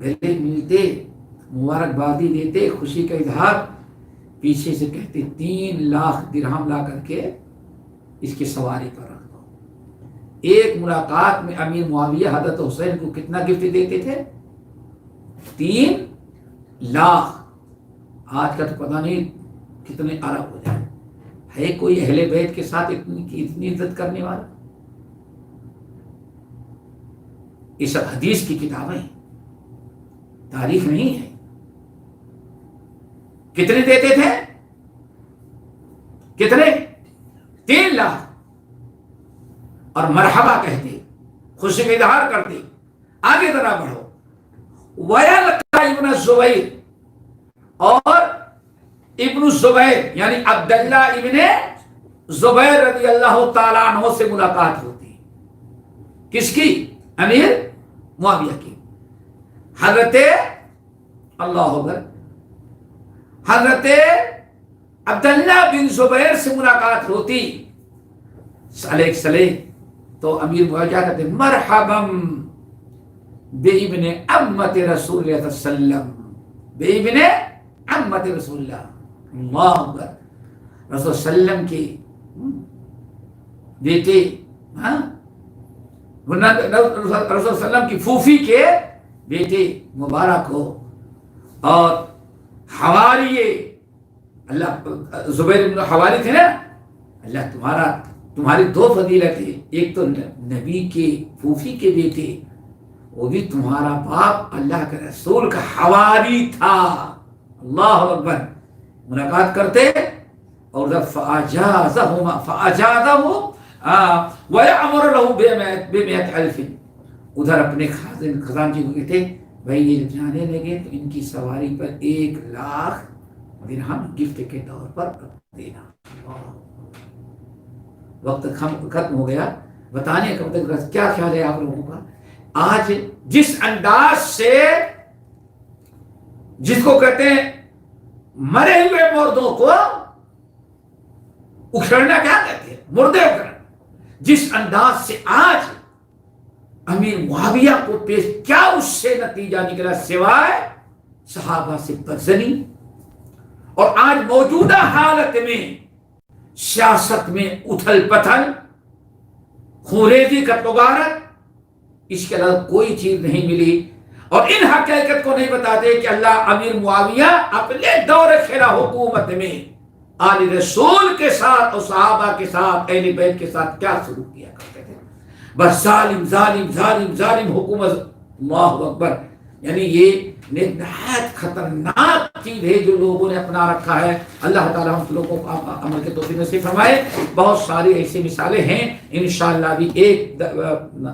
گلے ملتے، مبارکبادی دیتے، خوشی کا اظہار، پیچھے سے کہتے 3 لاکھ درہم لا کر کے اس کی سواری پر رکھ دو. ایک ملاقات میں امیر معاویہ حضرت حسین کو کتنا گفٹ دیتے تھے؟ 3 لاکھ. آج کا تو پتہ نہیں کتنے ارب ہو جائے. ہے کوئی اہل بیت کے ساتھ اتنی عزت کرنے والا؟ یہ سب حدیث کی کتابیں ہیں، تاریخ نہیں ہے. کتنے دیتے تھے؟ کتنے؟ 3 لاکھ. اور مرحبا کہتے، خوشی کا اظہار کرتے. آگے ذرا بڑھو. وَيَلْقَى ابن الزبیر، اور ابن الزبیر یعنی عبداللہ ابن زبیر رضی اللہ تعالیٰ عنہ سے ملاقات ہوتی. کس کی؟ امیر معاویہ کی. حضرت اللہ اکبر، حضرت عبداللہ بن زبیر سے ملاقات ہوتی. علیہ السلام تو امیر معاویہ کیا کہتے ہیں؟ مرحبا بابن عمت رسول اللہ صلی اللہ علیہ وسلم، بابن عمت رسول اللہ. اللہ اکبر، رسول صلی اللہ علیہ وسلم کے بیٹے، رسول صلی اللہ علیہ وسلم کی پھوپھی کے بیٹے، مبارک ہو. اور حواریے، اللہ زبیر بن حواری تھے نا، اللہ تمہاری 2 فضیلت ہے. ایک تو نبی کے پھوپھی کے بیٹے، وہ بھی تمہارا باپ اللہ کے رسول کا حواری تھا. اللہ اکبر. ملاقات کرتے اور جب فاجازہ وَيَأْمُرُ لَهُ بِمِائَةِ أَلْفٍ، ادھر اپنے خزانچی کو کہتے بھائی یہ جانے لگے تو ان کی سواری پر 1 لاکھ درہم گفٹ کے طور پر دینا. وقت ختم ہو گیا. بتانے کا مطلب کیا خیال ہے آپ لوگوں کا؟ آج جس انداز سے، جس کو کہتے ہیں مرے ہوئے مردوں کو اکھڑنا، کیا کہتے ہیں؟ مردے اکھڑنا. جس انداز سے آج امیر معاویہ کو پیش کیا اس سے نتیجہ نکلا سوائے صحابہ سے بدزنی. اور آج موجودہ حالت میں سیاست میں اتھل پتھل خوریزی کا تغارت اس کے علاوہ کوئی چیز نہیں ملی. اور ان حقیقت کو نہیں بتاتے کہ اللہ امیر معاویہ اپنے دور خلا حکومت میں آل رسول کے ساتھ اور صحابہ کے ساتھ اہل بیت کے ساتھ کیا سلوک کیا کرتے تھے. بس ظالم ظالم ظالم ظالم حکومت. اللہ اکبر. یعنی یہ نہایت خطرناک چیز ہے جو لوگوں نے اپنا رکھا ہے. اللہ تعالیٰ ہم لوگوں کو عمل کے توفیق نصیب فرمائے. بہت ساری ایسی مثالیں ہیں. انشاءاللہ بھی ایک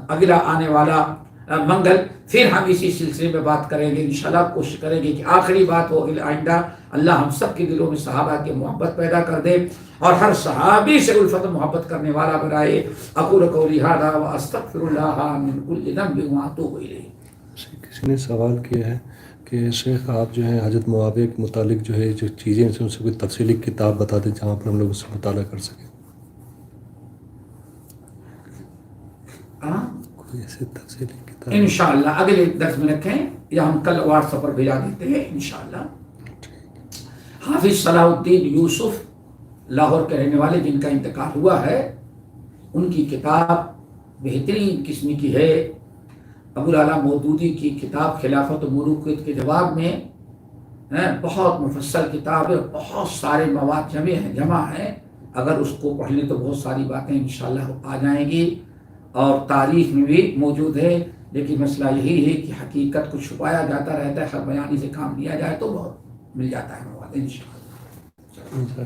اگلا آنے والا منگل پھر ہم اسی سلسلے میں بات کریں گے. انشاءاللہ کوشش کریں گے کہ آخری بات ہو آئندہ اللہ ہم سب کے دلوں میں صحابہ کی محبت پیدا کر دے اور ہر صحابی سے الفت محبت کرنے والا بنائے. اقول قولی ھذا واستغفر اللہ من کل ذنب واتوب الیہ. کسی نے سوال کیا ہے کہ شیخ آپ جو ہے حضرت معاویہ کے متعلق جو ہے جو چیزیں ان سے کوئی تفصیلی کتاب بتا دیں جہاں پر ہم لوگ اس سے مطالعہ کر سکیں. کوئی ایسی تفصیلی کتاب انشاءاللہ اگلے درس میں رکھیں یا ہم کل واٹس ایپ پر بھیجا دیتے ہیں انشاءاللہ. حافظ صلاح الدین یوسف لاہور کے رہنے والے جن کا انتقال ہوا ہے ان کی کتاب بہترین قسم کی ہے. ابوالعلا مودودی کی کتاب خلافت و ملوکیت کے جواب میں بہت مفصل کتاب ہے. بہت سارے مواد جمع ہیں. اگر اس کو پڑھ لیں تو بہت ساری باتیں انشاءاللہ آ جائیں گی اور تاریخ میں بھی موجود ہے. لیکن مسئلہ یہی ہے کہ حقیقت کو چھپایا جاتا رہتا ہے. ہر بیانی سے کام لیا جائے تو بہت مل جاتا ہے مواد انشاءاللہ.